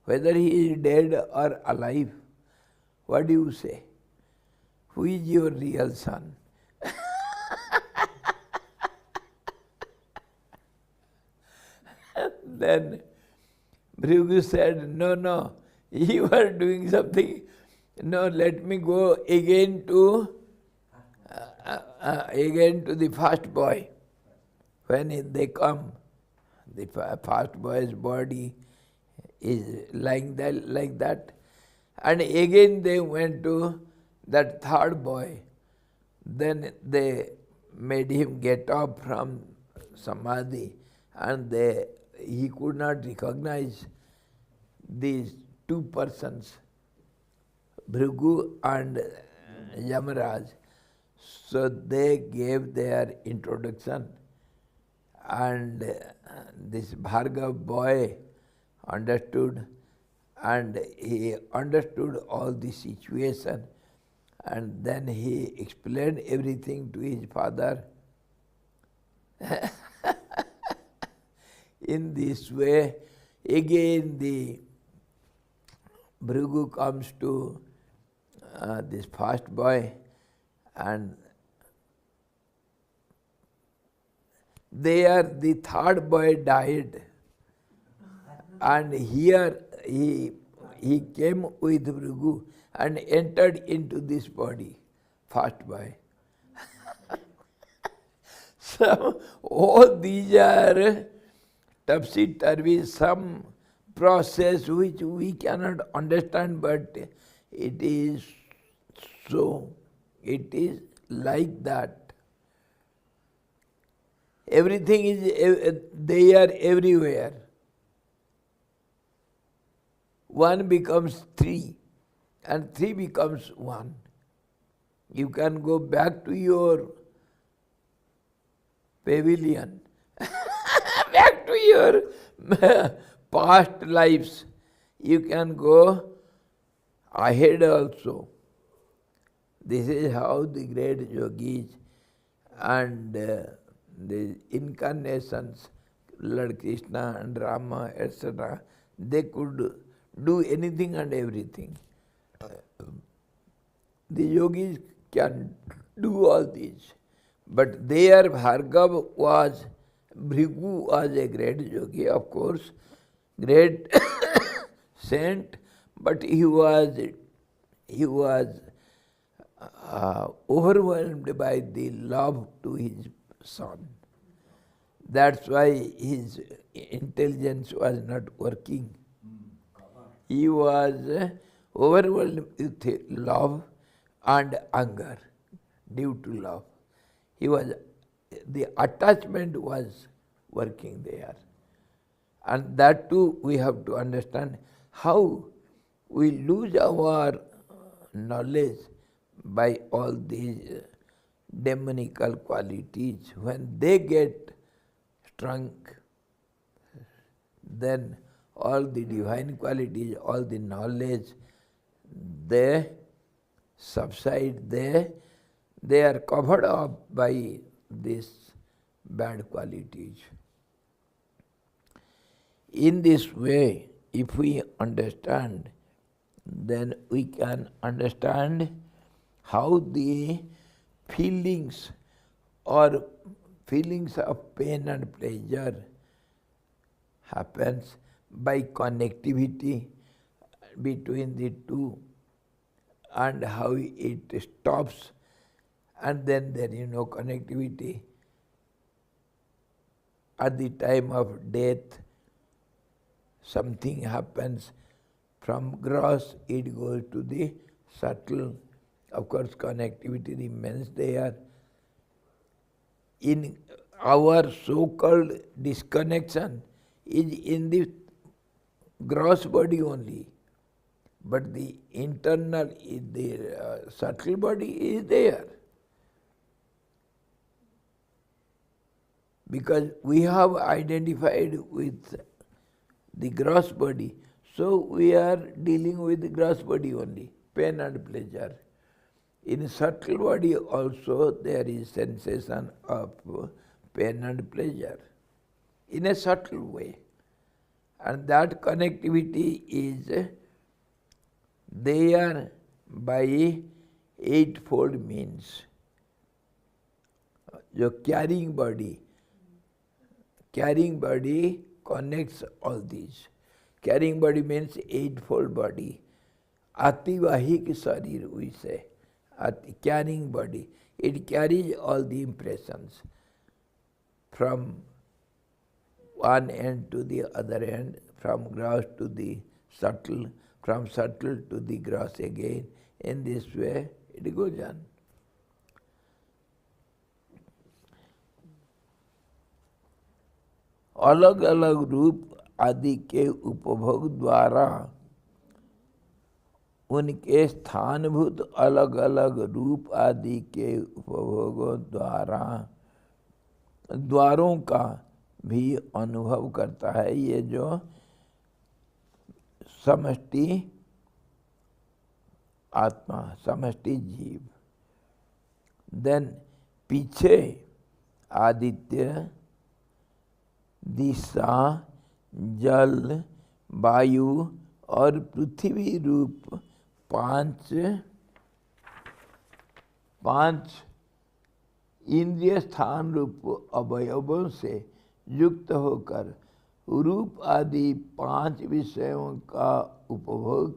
Whether he is dead or alive, what do you say? Who is your real son? Then Bhrigu said, no, you are doing something. No, let me go again to the first boy. When they come, the first boy's body is lying there like that. And again they went to that third boy. Then they made him get up from samadhi, and he could not recognize these two persons, Bhrigu and Yamaraj. So they gave their introduction, and this Bhargav boy understood, and he understood all the situation, and then he explained everything to his father. In this way, again the Bhrigu comes to this first boy, and there the third boy died, and here he came with Bhrigu and entered into this body, first boy. So all these are topsy-turvy, some process which we cannot understand, but it is so. It is like that. Everything is there everywhere. One becomes three, and three becomes one. You can go back to your pavilion, back to your past lives. You can go ahead also. This is how the great yogis and the incarnations, Lord Krishna and Rama, etc., they could do anything and everything. The yogis can do all these. But there Bhargav was, Bhrigu was a great yogi, of course, great saint, but he was overwhelmed by the love to his son. That's why his intelligence was not working. He was overwhelmed with love and anger due to love. The attachment was working there. And that too we have to understand how we lose our knowledge by all these demonical qualities. When they get strong, then all the divine qualities, all the knowledge, they subside, they are covered up by these bad qualities. In this way, if we understand, then we can understand how the feelings or feelings of pain and pleasure happens by connectivity between the two, and how it stops, and then there is no connectivity. At the time of death, something happens. From gross, it goes to the subtle. Of course, connectivity remains there. In our so-called disconnection is in the gross body only, but the internal, the subtle body is there. Because we have identified with the gross body, so we are dealing with the gross body only, pain and pleasure. In subtle body also there is sensation of pain and pleasure in a subtle way. And that connectivity is there by eightfold means. Your carrying body connects all these. Carrying body means eightfold body. Ativahik sharir, we say. Carrying body. It carries all the impressions from one end to the other end, from gross to the subtle, from subtle to the gross again. In this way, it goes on. अलग अलग रूप आदि के उपभोग द्वारा उनके स्थानभूत अलग अलग रूप आदि के उपभोगों द्वारा द्वारों का भी अनुभव करता है ये जो समष्टि आत्मा, समष्टि जीव. देन पीछे आदित्य, दिशा, जल, वायु और पृथ्वी रूप पांच इंद्रिय स्थान रूप अवयवों से युक्त होकर रूप आदि पांच विषयों का उपभोग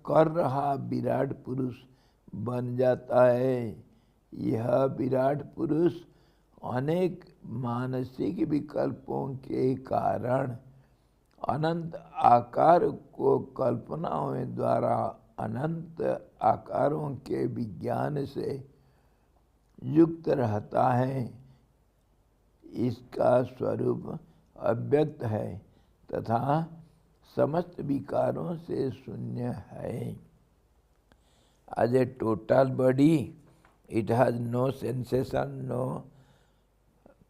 कर रहा विराट पुरुष बन जाता है. यह विराट पुरुष अनेक मानसिक विकल्पों के कारण अनंत आकार को कल्पनाओं द्वारा अनंत आकारों के विज्ञान से युक्त रहता है. इसका स्वरूप अव्यक्त है तथा समस्त विकारों से शून्य है. As a total body, it has no sensation, no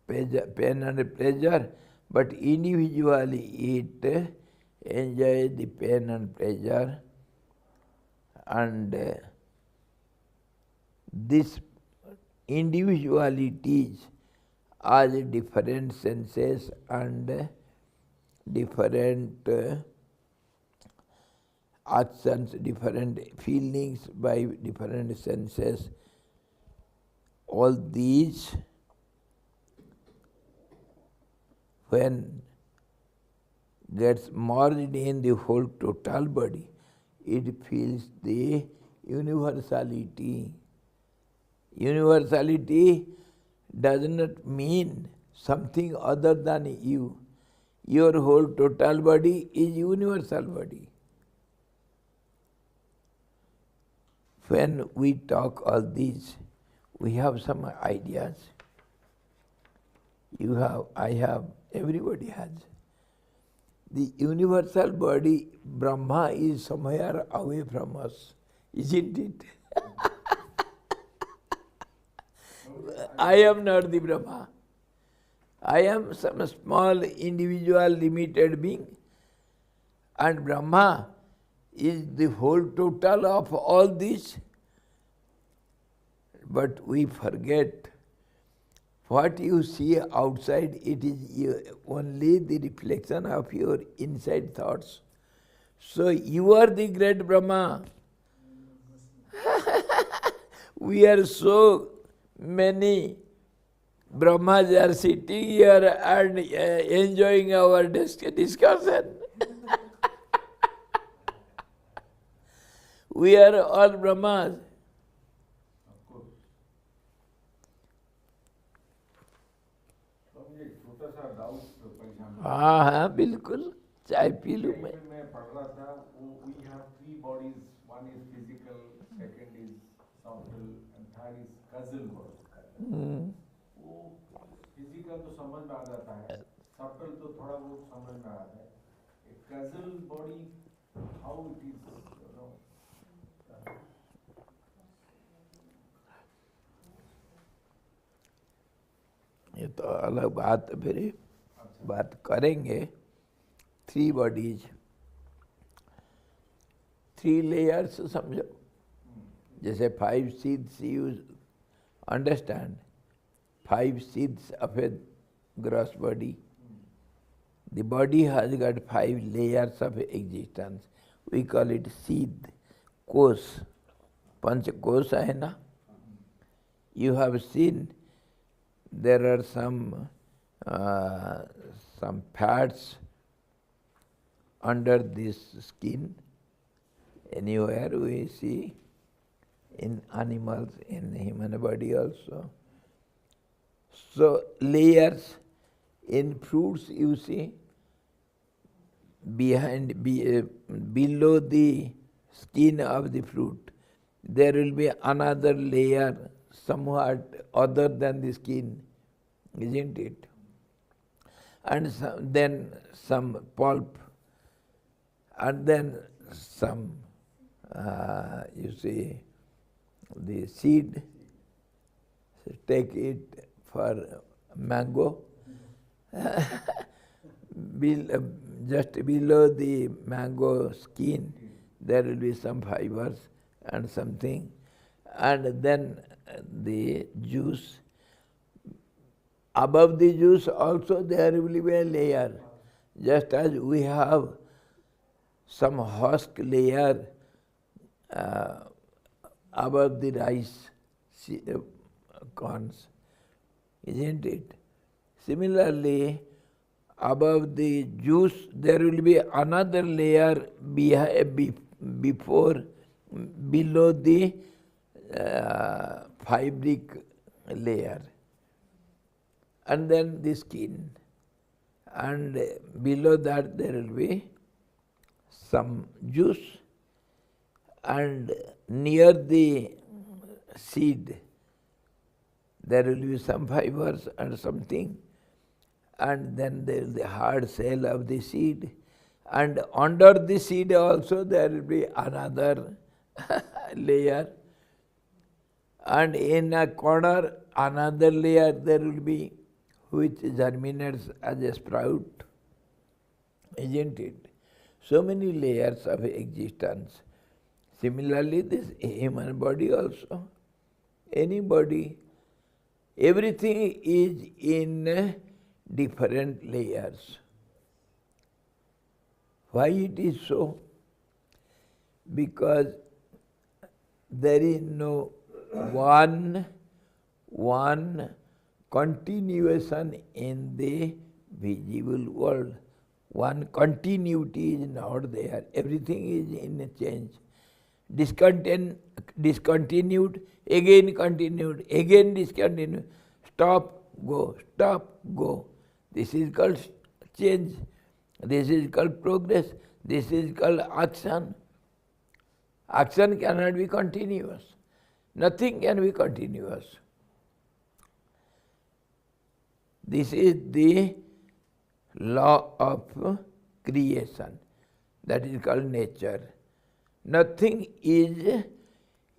pain and pleasure, but individually it enjoys the pain and pleasure, and this individualities as different senses and different actions, different feelings by different senses, all these when gets merged in the whole total body, it feels the universality. Universality does not mean something other than you. Your whole total body is universal body. When we talk all these, we have some ideas. You have, I have, everybody has. The universal body, Brahma, is somewhere away from us, isn't it? I am not the Brahma. I am some small individual limited being, and Brahma is the whole total of all this. But we forget what you see outside, it is only the reflection of your inside thoughts. So you are the great Brahma. We are so many Brahmas are sitting here and enjoying our discussion. We are all Brahmas. Of course. स्वामी एक छोटा सा doubt परेशान हाँ बिल्कुल चाय P लूँ मैं मैं पढ़ रहा था वो we have three bodies, one is physical, second is subtle and third is causal body. वो physical तो समझ में आ जाता है, subtle तो थोड़ा बहुत समझ में आ जाता है. A causal body, how it is, you know. ये तो अलग बात फिर बात करेंगे. 3 bodies, 3 layers समझो. जैसे 5 seeds you understand. 5 seeds of a gross body. The body has got 5 layers of existence. We call it seed, kos. Panch kos hai na? You have seen there are some fats under this skin. Anywhere we see, in animals, in human body also. So layers in fruits you see, below the skin of the fruit, there will be another layer somewhat other than the skin, isn't it? And then some pulp, and then some, you see, the seed. Take it for mango. Just below the mango skin, there will be some fibers and something, and then the juice. Above the juice also there will be a layer, just as we have some husk layer above the rice corns, isn't it? Similarly, above the juice there will be another layer below the fabric layer, and then the skin, and below that there will be some juice, and near the seed there will be some fibers and something, and then there is the hard shell of the seed, and under the seed also there will be another layer, and in a corner another layer there will be, which germinates as a sprout, isn't it? So many layers of existence. Similarly, this human body also, any body, everything is in different layers. Why it is so? Because there is no one continuation in the visible world. One continuity is not there. Everything is in a change. Discontinued, again continued, again discontinued. Stop, go, stop, go. This is called change. This is called progress. This is called action. Action cannot be continuous. Nothing can be continuous. This is the law of creation. That is called nature. Nothing is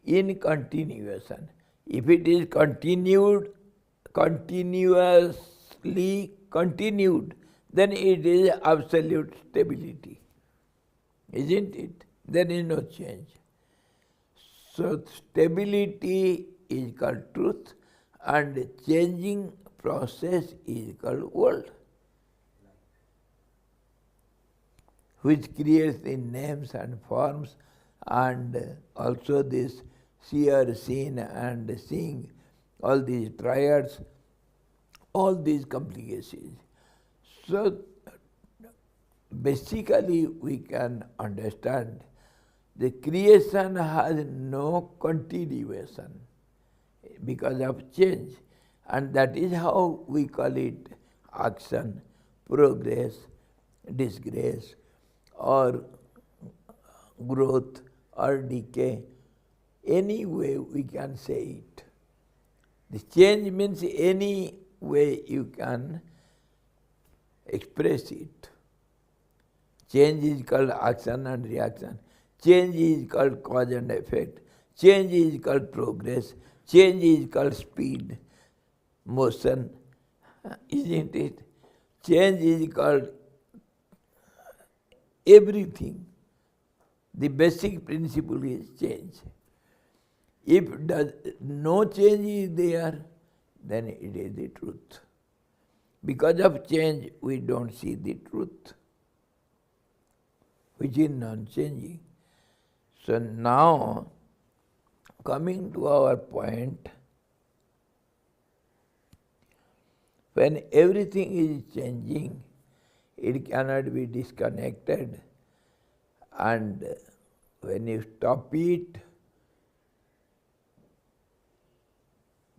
in continuation. If it is continuously continued, then it is absolute stability. Isn't it? There is no change. So stability is called truth, and changing process is called world, which creates the names and forms, and also this seer, seen and seeing, all these triads, all these complications. So basically we can understand the creation has no continuation because of change, and that is how we call it action, progress, disgrace, or growth or decay. Any way we can say it. The change means any way you can express it. Change is called action and reaction. Change is called cause and effect. Change is called progress. Change is called speed, motion, isn't it? Change is called everything. The basic principle is change. If no change is there, then it is the truth. Because of change, we don't see the truth, which is non-changing. So now, coming to our point, when everything is changing, it cannot be disconnected, and when you stop it,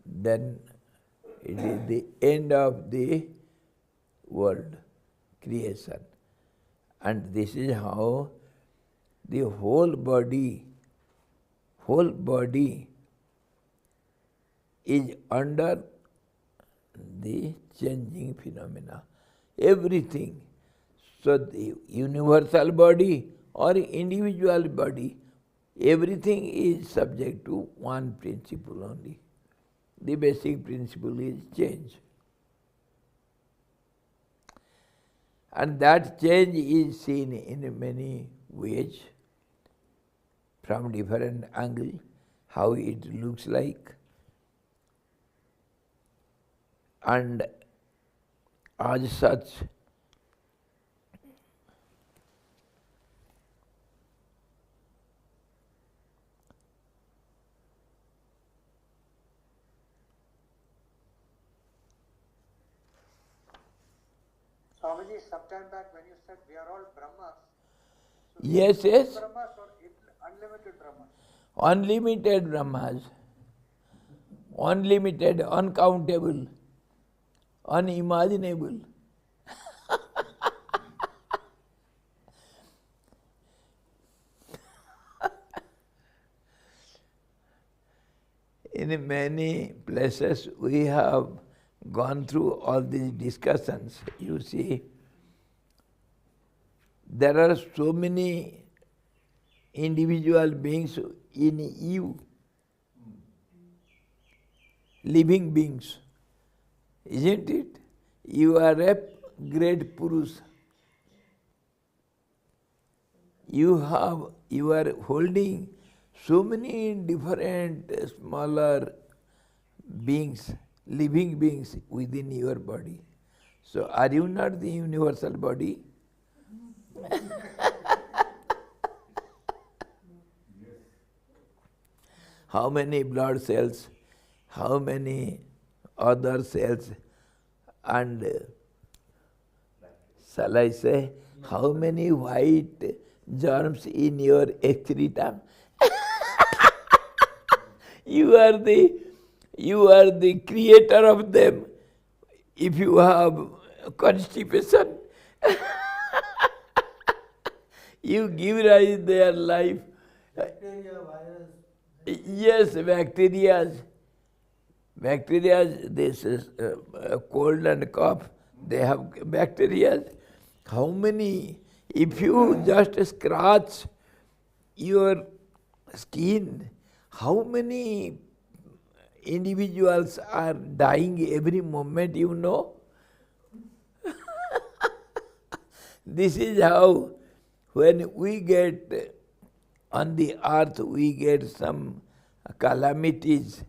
then it is the end of the world, creation. And this is how the whole body is under the changing phenomena. Everything. So the universal body or individual body, everything is subject to one principle only. The basic principle is change. And that change is seen in many ways, from different angles, how it looks like. And as such, Swamiji, sometime back when you said we are all Brahmas, so yes, yes, Brahmas or unlimited Brahmas? unlimited Brahmas, unlimited, uncountable, unimaginable. In many places we have gone through all these discussions. You see, there are so many individual beings in you, living beings, isn't it? You are a great Purusha. You are holding so many different smaller beings, living beings within your body. So are you not the universal body? How many blood cells, how many other cells, and shall I say, How many white germs in your excreta? You are the creator of them. If you have constipation, you give rise their life. Bacteria, virus. Yes, bacteria, this is cold and cough, they have bacteria. How many? If you just scratch your skin, how many individuals are dying every moment, you know? This is how, when we get on the earth, we get some calamities.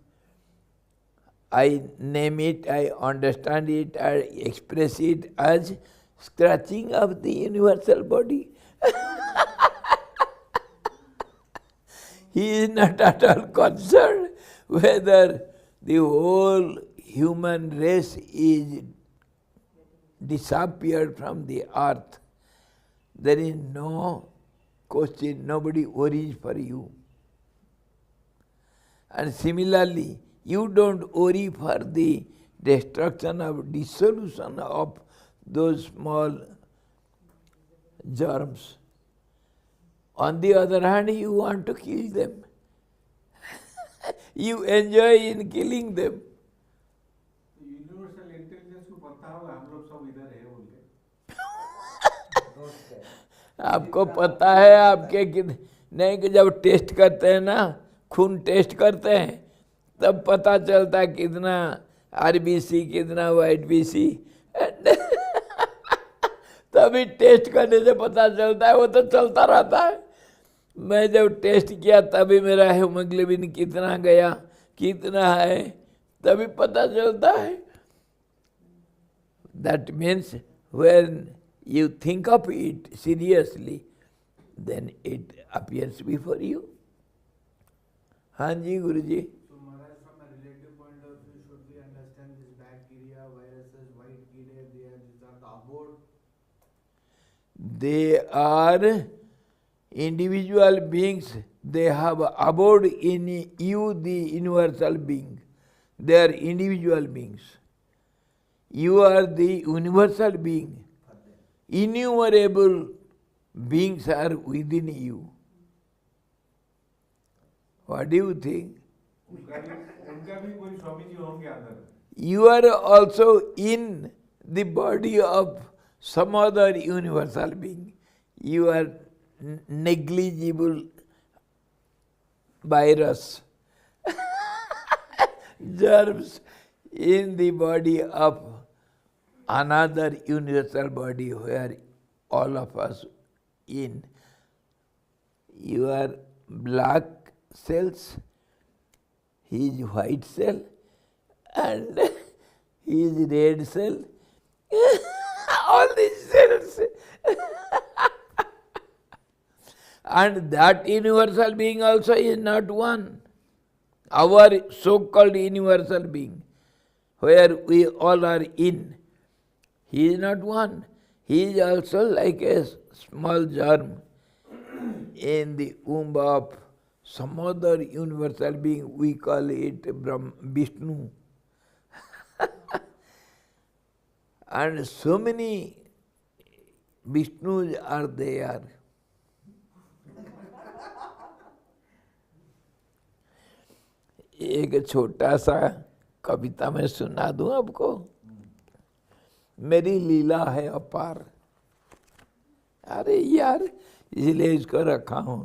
I name it, I understand it, I express it as scratching of the universal body. He is not at all concerned whether the whole human race is disappeared from the earth. There is no question, nobody worries for you. And similarly, you don't worry for the destruction of dissolution of those small germs. On the other hand, you want to kill them. You enjoy in killing them. Universal intelligence को पता होगा हम लोग सब इधर है बोल के। आपको पता है आपके नहीं कि जब टेस्ट करते हैं ना, खून टेस्ट करते हैं, तब पता चलता है कितना आरबीसी, कितना वाइट बीसी। तभी टेस्ट करने से पता चलता है, वो तो चलता रहता है। मैं जब टेस्ट किया तभी मेरा हीमोग्लोबिन कितना गया, कितना है, तभी पता चलता है। That means when you think of it seriously, then it appears before you. हाँ जी गुरु जी। So Maharaj, from a relative point of view, should we understand this bacteria, viruses, white kidney, these are the abode? They are individual beings. They have abode in you, the universal being. They are individual beings. You are the universal being. Innumerable beings are within you. What do you think? उनका भी कोई स्वामी जी होंगे अंदर। You are also in the body of some other universal being. You are negligible virus, germs in the body of another universal body where all of us in. You are black cells, he is white cell, and he is red cell. All these cells. And that universal being also is not one. Our so-called universal being, where we all are in, he is not one. He is also like a small germ in the womb of some other universal being. We call it Vishnu. And so many Vishnus are there. एक छोटा सा कविता मैं सुना दूं आपको। मेरी लीला है अपार। अरे यार, इसलिए इसको रखा हूं,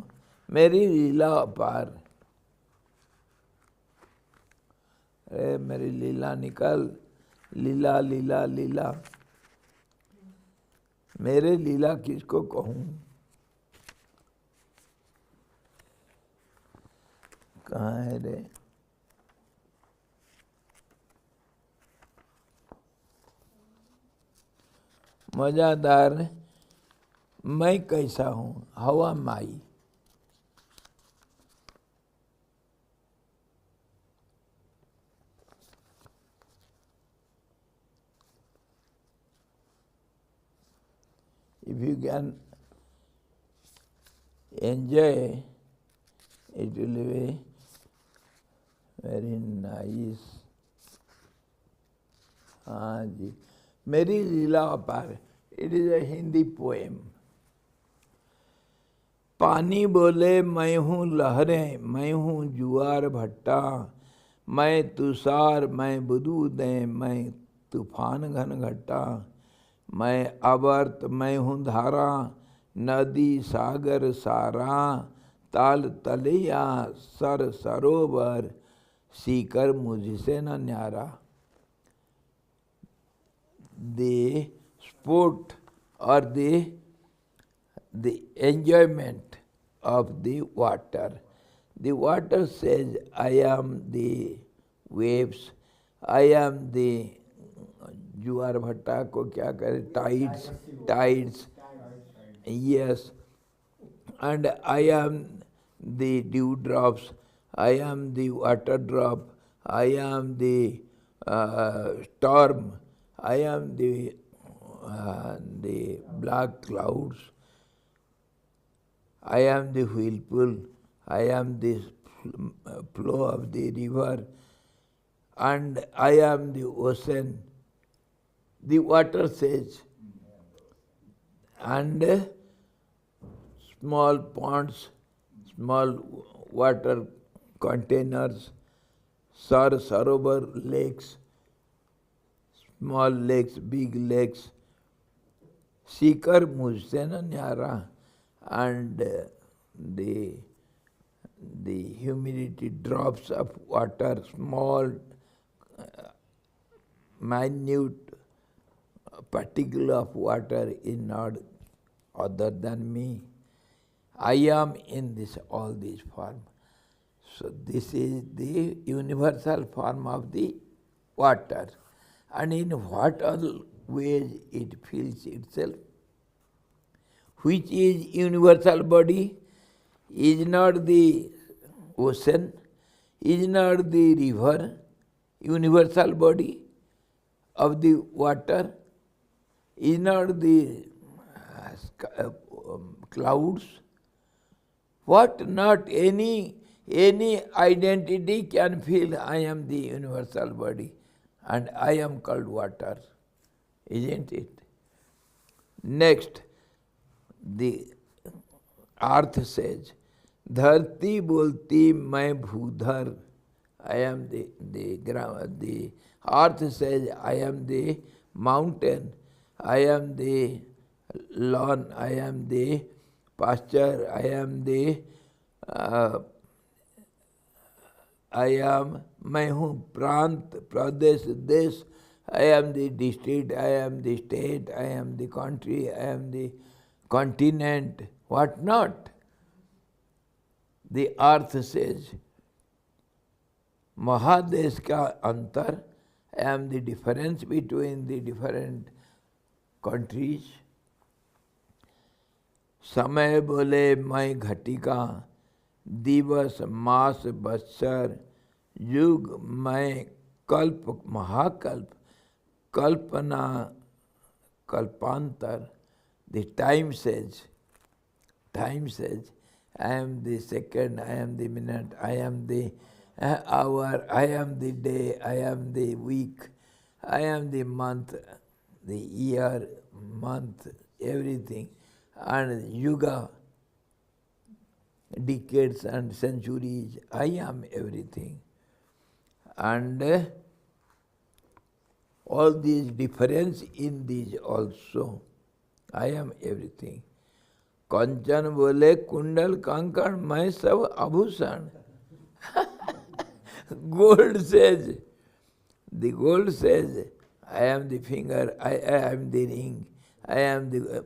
मेरी लीला अपार। अरे मेरी लीला निकल, लीला लीला लीला। मेरे लीला किसको कहूं? कहाँ है रे? मजादार। मैं कैसा हूं? हवा माई। If you can enjoy, it will be very nice. हाँ जी, मेरी लीला अपार. It is a Hindi poem. पानी बोले मैं हूँ लहरें, मैं हूँ जुआर भट्टा, मैं तुषार, मैं बुदबुदें, मैं तूफान घन घटा, मैं आवर्त, मैं हूँ धारा, नदी सागर सारा, ताल तलिया सर सरोवर, सीकर मुझसे न न्यारा. The sport or the enjoyment of the water. The water says, I am the waves, I am the जुआर भट्टा को क्या करे, tides, yes, and I am the dewdrops, I am the water drop, I am the storm, I am the black clouds, I am the whirlpool, I am the flow of the river, and I am the ocean. The water says, and small ponds, small water containers, sarovar lakes, small lakes, big lakes, Sikar mujhse na nyara, and the humidity drops of water, small, minute particle of water is not other than me. I am in this all these form. So this is the universal form of the water. And in what all ways it feels itself? Which is universal body? Is not the ocean, is not the river, universal body of the water, is not the clouds. What not any identity can feel I am the universal body and I am called water, isn't it? Next, the earth says, Dharti bolti मैं भूधर. I am the ground. The earth says, I am the mountain, I am the lawn, I am the pasture, I am the मैं हूँ प्रांत, प्रदेश, देश, I am the district, I am the state, I am the country, I am the continent, what not? The earth says, Mahadesh ka antar, I am the difference between the different countries. समय बोले मैं घटिका, दिवस मास बत्सर, युग मैं कल्प महाकल्प, कल्पना कल्पांतर. The time says, I am the second, I am the minute, I am the hour, I am the day, I am the week, I am the month, the year, month, everything. And yuga, decades and centuries, I am everything. And all these difference in these also, I am everything. कंचन बोले कुंडल कंकण मैं सब आभूषण. Gold says, the gold says, I am the finger, I am the ring, I am the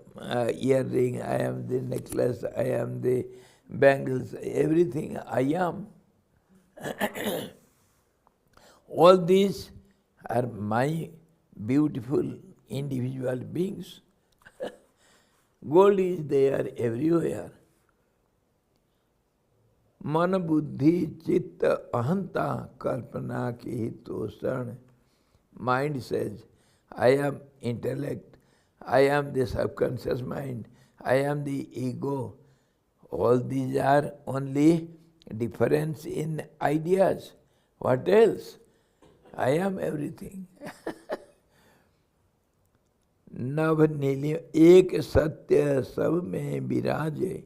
earring, I am the necklace, I am the bangles, everything I am. All these are my beautiful individual beings. Gold is there everywhere. मन बुद्धि चित्त अहंता कल्पना की तोषण. Mind says, I am intellect, I am the subconscious mind, I am the ego. All these are only difference in ideas. What else? I am everything. नभ नीलि एक सत्य सब में विराजे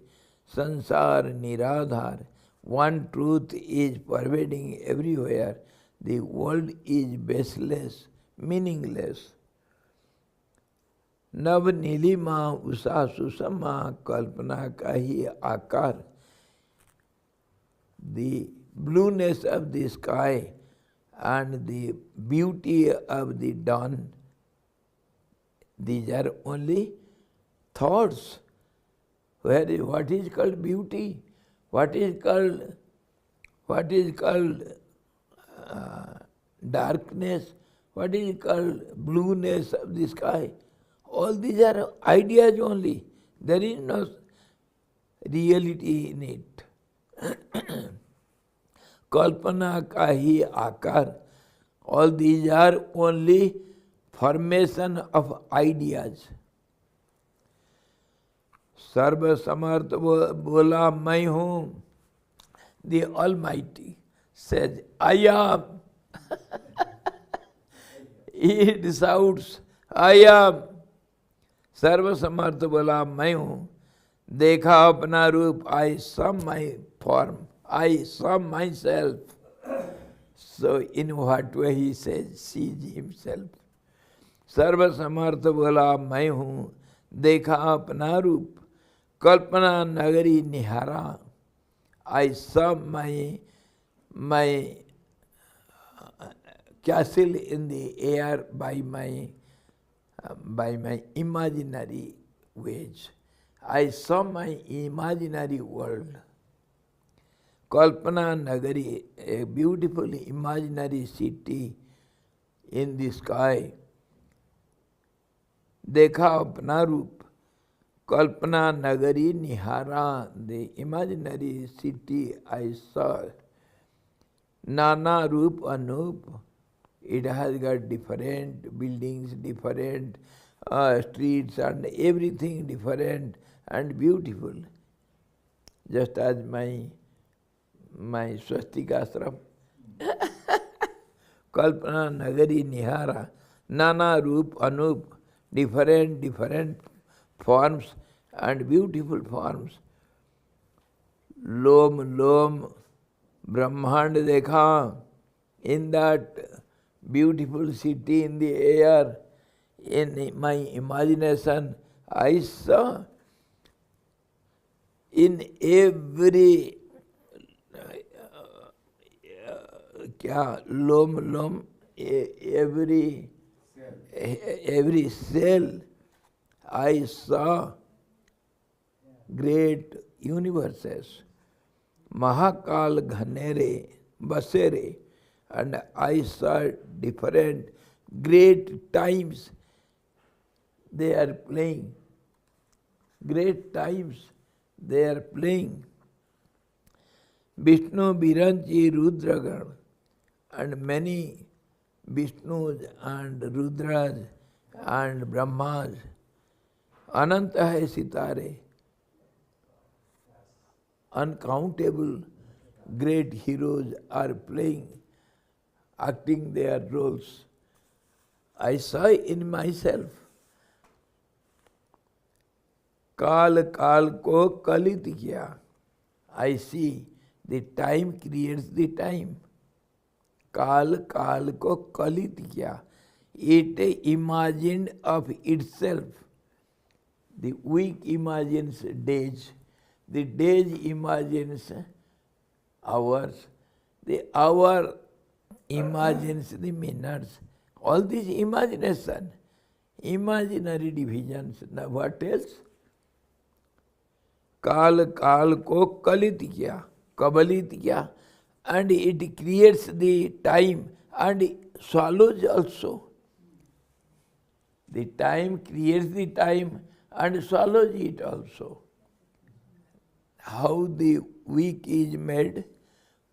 संसार निराधार. One truth is pervading everywhere. The world is baseless, meaningless. नभ नीलिमा उषा सुषमा कल्पना का ही आकार. The blueness of the sky and the beauty of the dawn, these are only thoughts. What is called beauty? What is called darkness? What is called blueness of the sky? All these are ideas only. There is no reality in it. Kalpana ka hi akar. All these are only formation of ideas. सर्व समर्थ बोला मैं हूँ. The Almighty says, I am. He shouts, I am. सर्व समर्थ बोला मैं हूँ. देखा अपना रूप, I saw my form, I saw myself. So in what way he says, sees himself. सर्व समर्थ बोला मैं हूँ. देखा अपना रूप, कल्पना नगरी निहारा. I saw my castle in the air by my imaginary ways. I saw my imaginary world. Kalpana Nagari, a beautiful imaginary city in the sky. Dekha apna roop. Kalpana Nagari Nihara, the imaginary city I saw. Nana Roop Anup. It has got different buildings, different streets and everything different and beautiful. Just as my swastika ashram. Kalpana Nagari Nihara. Nana Roop Anup. Different forms and beautiful forms. Lom Brahmand dekha. In that beautiful city in the air, in my imagination, I saw in every every cell, I saw great universes. Mahakal Ghanere, Basere, and I saw different great times they are playing. Great times they are playing. Vishnu, Viranchi, Rudragan, and many Vishnus and Rudras and Brahmas. Ananta hai sitare. Uncountable great heroes are playing, acting their roles. I saw in myself. Kal ko kalit kiya. I see the time creates the time. Kal ko kalit kiya. It imagined of itself. The week imagines days. The days imagines hours. The hour imagines the minutes. All these imagination, imaginary divisions. Now what else? Kal ko kalit kiya, kabalit kiya, and it creates the time and swallows also. The time creates the time and swallows it also. How the week is made?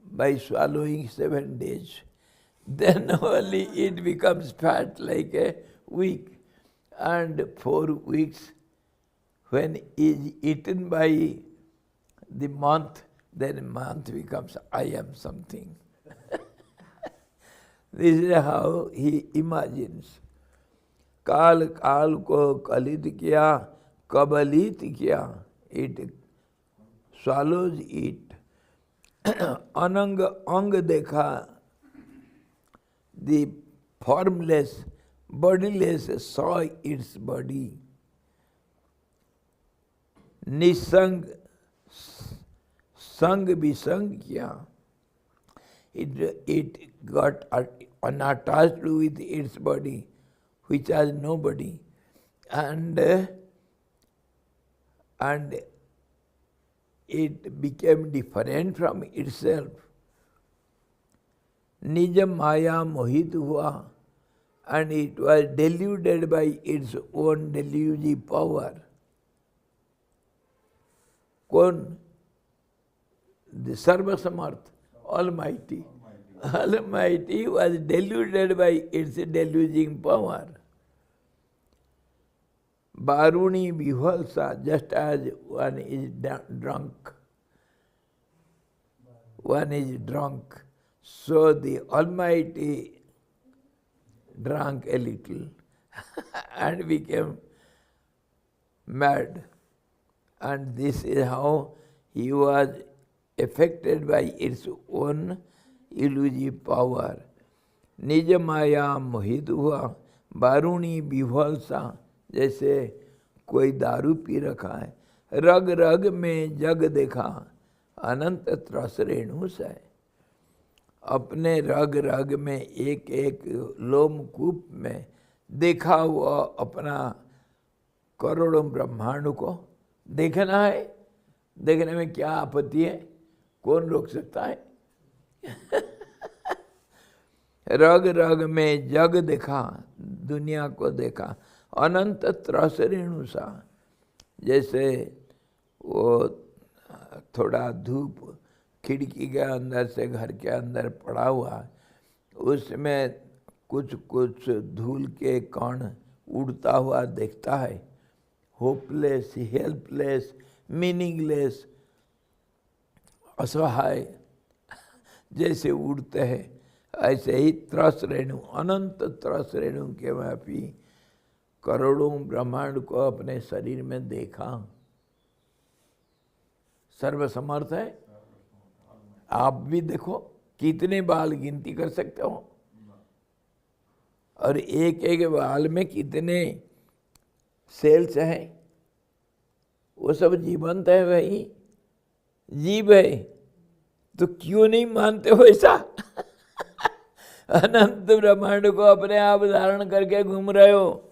By swallowing 7 days. Then only it becomes fat like a week. and 4 weeks, when is eaten by the month, then month becomes I am something. This is how he imagines. काल काल को कलित किया, कबलित किया, it swallows it. अनंग अंग देखा, the formless, bodiless saw its body. निसंग संग विसंग किया, it got unattached with its body, which has no body, and it became different from itself. निज माया मोहित हुआ, and it was deluded by its own delusive power. कौन? The Sarva Samarth, Almighty. Almighty was deluded by its deluding power. Varuni Vihalsa, just as one is drunk. One is drunk. So the Almighty drank a little and became mad. And this is how he was affected by its own illusive power. निज माया मोहित हुआ, बारूणी विभल्सा, जैसे कोई दारू P रखा है, रग रग में जग देखा, अनंत त्रस रेणु से। अपने रग रग में एक एक लोमकूप में देखा हुआ अपना करोड़ों ब्रह्मांड को। देखना है, देखने में क्या आपत्ति है? कौन रोक सकता है? रग रग में जग देखा, दुनिया को देखा, अनंत त्रस रेणु सा। जैसे वो थोड़ा धूप खिड़की के अंदर से घर के अंदर पड़ा हुआ, उसमें कुछ कुछ धूल के कण उड़ता हुआ देखता है। होपलेस, हेल्पलेस, मीनिंगलेस, असहाय जैसे उड़ते हैं, ऐसे ही त्रस रेणु, अनंत त्रस रेणु के व्यापी करोड़ों ब्रह्मांड को अपने शरीर में देखा। सर्वसमर्थ है। आप भी देखो, कितने बाल गिनती कर सकते हो, और एक एक बाल में कितने सेल्स हैं, वो सब जीवंत है, वही जीव है। तो क्यों नहीं मानते हो ऐसा? अनंत ब्रह्मांड को अपने आप धारण करके घूम रहे हो।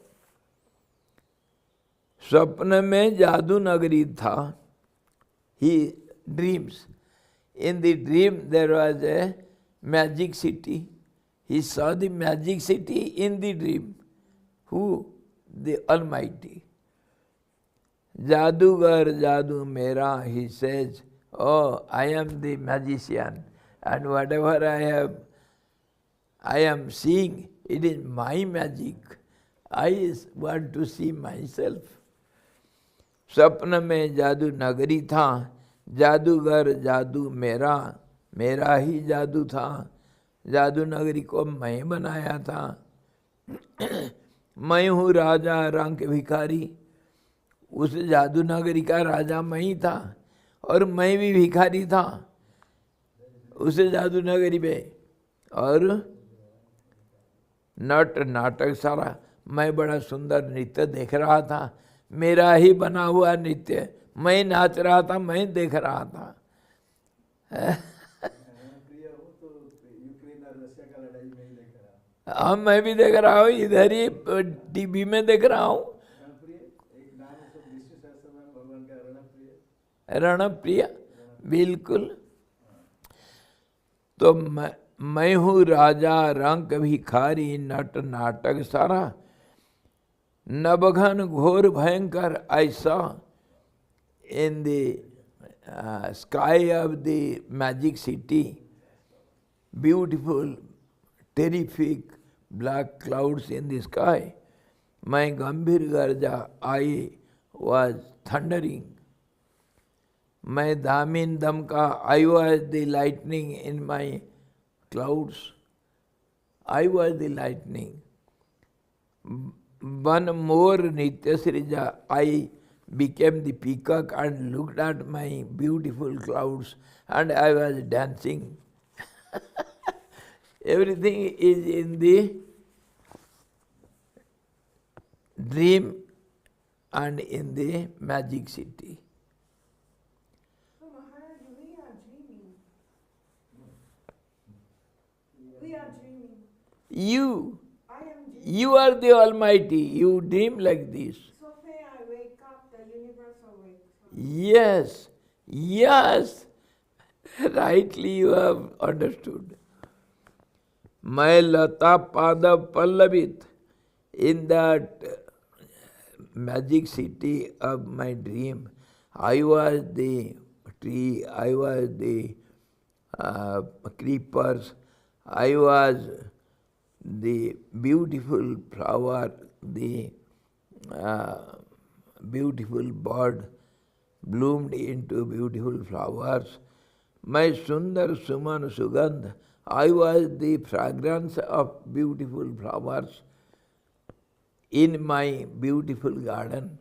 स्वप्न में जादू नगरी था। ही dreams, in the dream there was a magic city. He saw the magic city in the dream. Who? The Almighty. Jadugar Jadu Mera, he says, oh, I am the magician, and whatever I am seeing, it is my magic. I want to see myself. स्वप्न में जादू नगरी था, जादूगर जादू मेरा, मेरा ही जादू था। जादू नगरी को मैं बनाया था। मैं हूँ राजा रंक भिखारी। उस जादू नगरी का राजा मैं ही था, और मैं भी भिखारी था उस जादू नगरी में। और नट नाटक सारा, मैं बड़ा सुंदर नृत्य देख रहा था, मेरा ही बना हुआ नृत्य। मैं नाच रहा था, मैं देख रहा था। हाँ, मैं भी देख रहा हूँ, इधर ही टीवी में देख रहा हूँ। रणप्रिय, बिल्कुल। तो मैं हूँ राजा रंक भिखारी, नट नाटक सारा, नवघन घोर भयंकर ऐसा। In the sky of the magic city, beautiful, terrific black clouds in the sky, My Gambhir Garja, I was thundering. My Dhamin Damka, I was the lightning in my clouds. I was the lightning. One more Nityasrija, I became the peacock and looked at my beautiful clouds and I was dancing. Everything is in the dream and in the magic city. So Maharaj, we are dreaming. We are dreaming. I am dreaming. You are the Almighty. You dream like this. So when I wake up, the universe awakes. Yes, yes. Rightly you have understood. My Lata Pada Pallavit, in that magic city of my dream, I was the tree, I was the creepers, I was the beautiful flower, the beautiful bird, bloomed into beautiful flowers. My Sundar Suman Sugandh, I was the fragrance of beautiful flowers in my beautiful garden.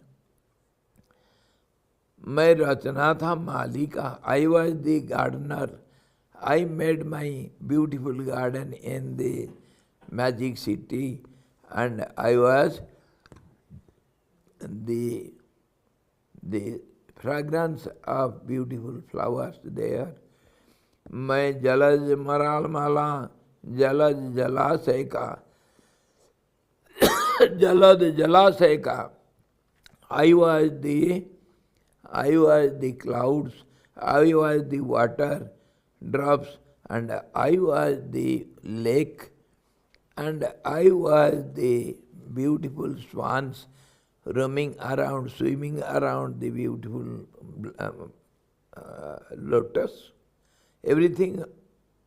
My Rachana tha Malika, I was the gardener. I made my beautiful garden in the magic city and I was the fragrance of beautiful flowers there. मैं जलज moral माला जलज जलाशय का जलद जलाशय का I was the clouds, I was the water drops and I was the lake and I was the beautiful swans roaming around, swimming around the beautiful lotus. Everything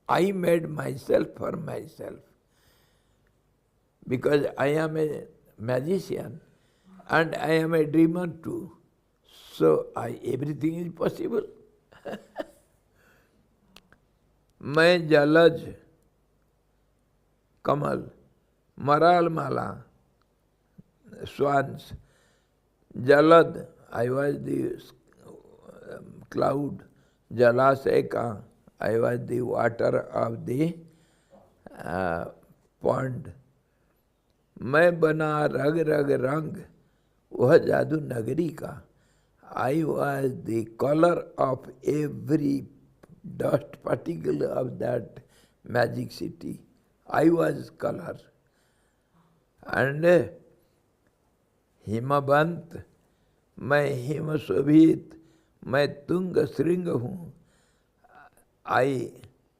I made myself for myself. Because I am a magician and I am a dreamer too. So everything is possible. मैं जलज कमल मराल माला swans jalad I was the cloud jalaseka I was the water of the pond मैं बना रग रग रंग वह जादू नगरी का I was the color of every dust particle of that magic city. I was color. And हिमवंत मैं हिम शोभित मैं तुंग श्रृंग हूँ. I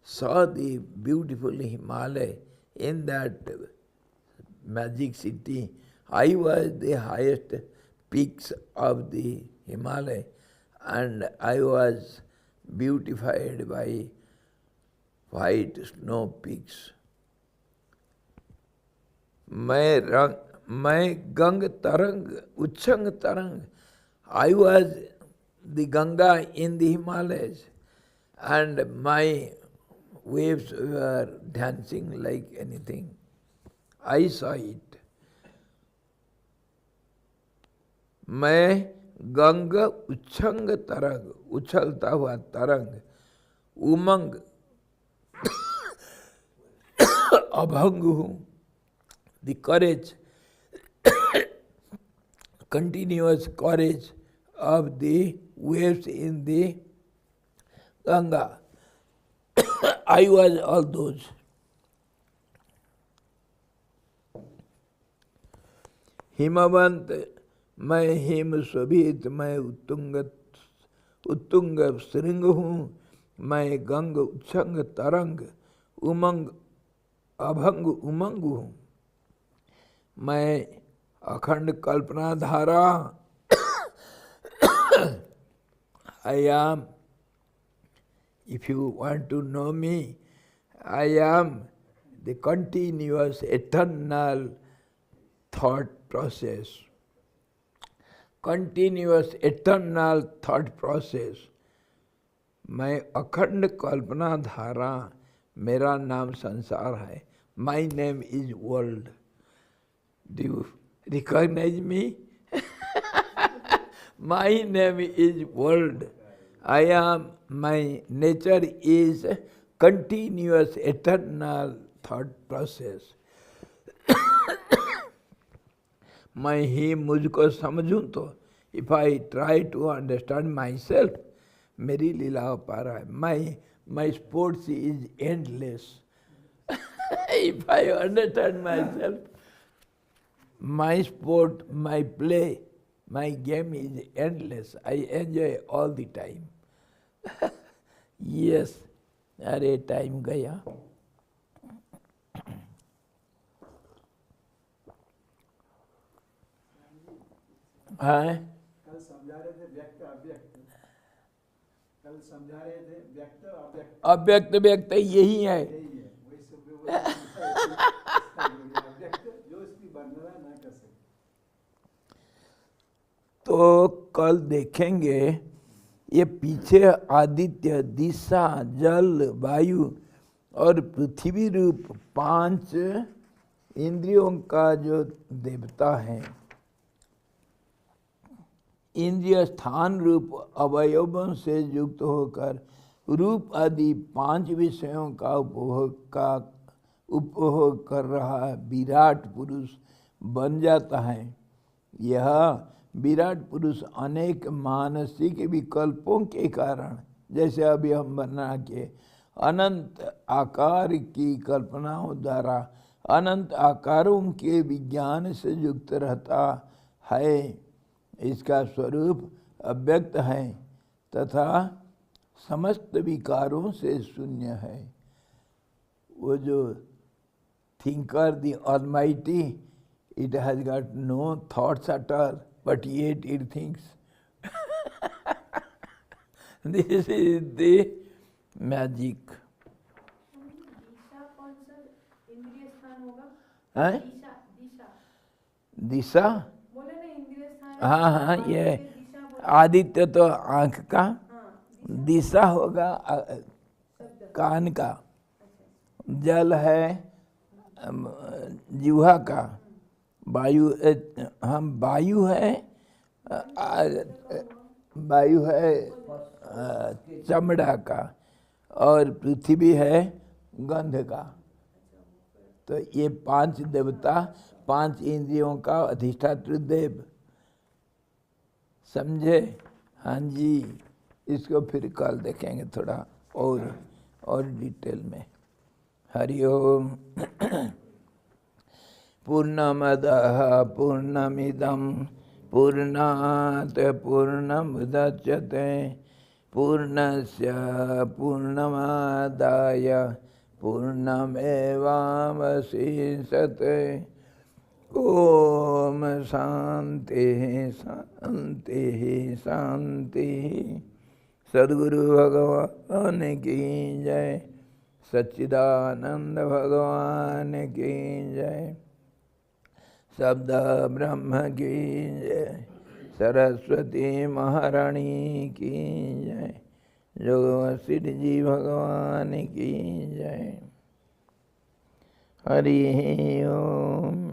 saw the beautiful Himalaya in that magic city. I was the highest peaks of the Himalaya and I was beautified by white snow peaks. मैं गंग तरंग उच्छंग तरंग I was the Ganga in the Himalayas and my waves were dancing like anything. I saw it. मैं गंग उच्छंग तरंग उछलता हुआ तरंग उमंग अभंग हूँ. The courage, continuous courage of the waves in the Ganga. I was all those. हिमवंत मैं him शोभित मैं उत्तुंग श्रृंग हूँ. मैं गंग उच्छंग तरंग उमंग अभंग उमंग हूँ. मैं अखंड कल्पना धारा I am, if you want to know me, I am the continuous eternal thought process, continuous eternal thought process. मैं अखंड कल्पना धारा, मेरा नाम संसार है. My name is world. Do you recognize me? My name is world. I am, my nature is continuous eternal thought process. मैं ही मुझको समझूं तो, if I try to understand myself, मेरी लीला पा रहा है. My sports is endless. If I understand myself, my sport, my play, my game is endless. I enjoy all the time. Yes, अरे time गया. हाँ, कल समझा रहे थे व्यक्त अव्यक्त, कल समझा रहे थे व्यक्त अव्यक्त. अव्यक्त व्यक्त यही है. यही है, वही सब अव्यक्त जो इसकी वर्णना ना कर सके. तो कल देखेंगे ये पीछे आदित्य, दिशा, जल, वायु और पृथ्वी रूप 5 इंद्रियों का जो देवता है, इंद्रिय स्थान रूप अवयवों से युक्त होकर रूप आदि 5 विषयों का उपभोग कर रहा विराट पुरुष बन जाता है. यह विराट पुरुष अनेक मानसिक विकल्पों के कारण, जैसे अभी हम बना के अनंत आकार की कल्पनाओं द्वारा अनंत आकारों के विज्ञान से युक्त रहता है. इसका स्वरूप अव्यक्त है तथा समस्त विकारों से शून्य है. वो जो thinker the almighty, it has got no thoughts at all, but yet it thinks. This is the magic. दिशा कौन सा इंद्रिय स्थान होगा? हैं? दिशा, दिशा दिशा, बोले ना इंद्रिय स्थान. हाँ हाँ, ये दिशा बोले. आदित्य तो आंख का, हाँ, दिशा होगा शब्द. कान का, अच्छा. जल है जिह्वा का, वायु हम वायु है, वायु है चमड़ा का, और पृथ्वी है गंध का. तो ये 5 देवता 5 इंद्रियों का अधिष्ठात्र देव. समझे? हाँ जी. इसको फिर कल देखेंगे थोड़ा और डिटेल में. हरि ओम. पूर्णमदः पूर्णमिदं पूर्णात् पूर्णमुदच्यते पूर्णस्य पूर्णमादाय पूर्णमेवावशिष्यते. ओम शांति शांति शांति. सद्गुरु भगवान की जय. सच्चिदानंद भगवान की जय. शब्द ब्रह्म की जय. सरस्वती महारानी की जय. जोगवशिष्ठ जी भगवान की जय. हरि ओम.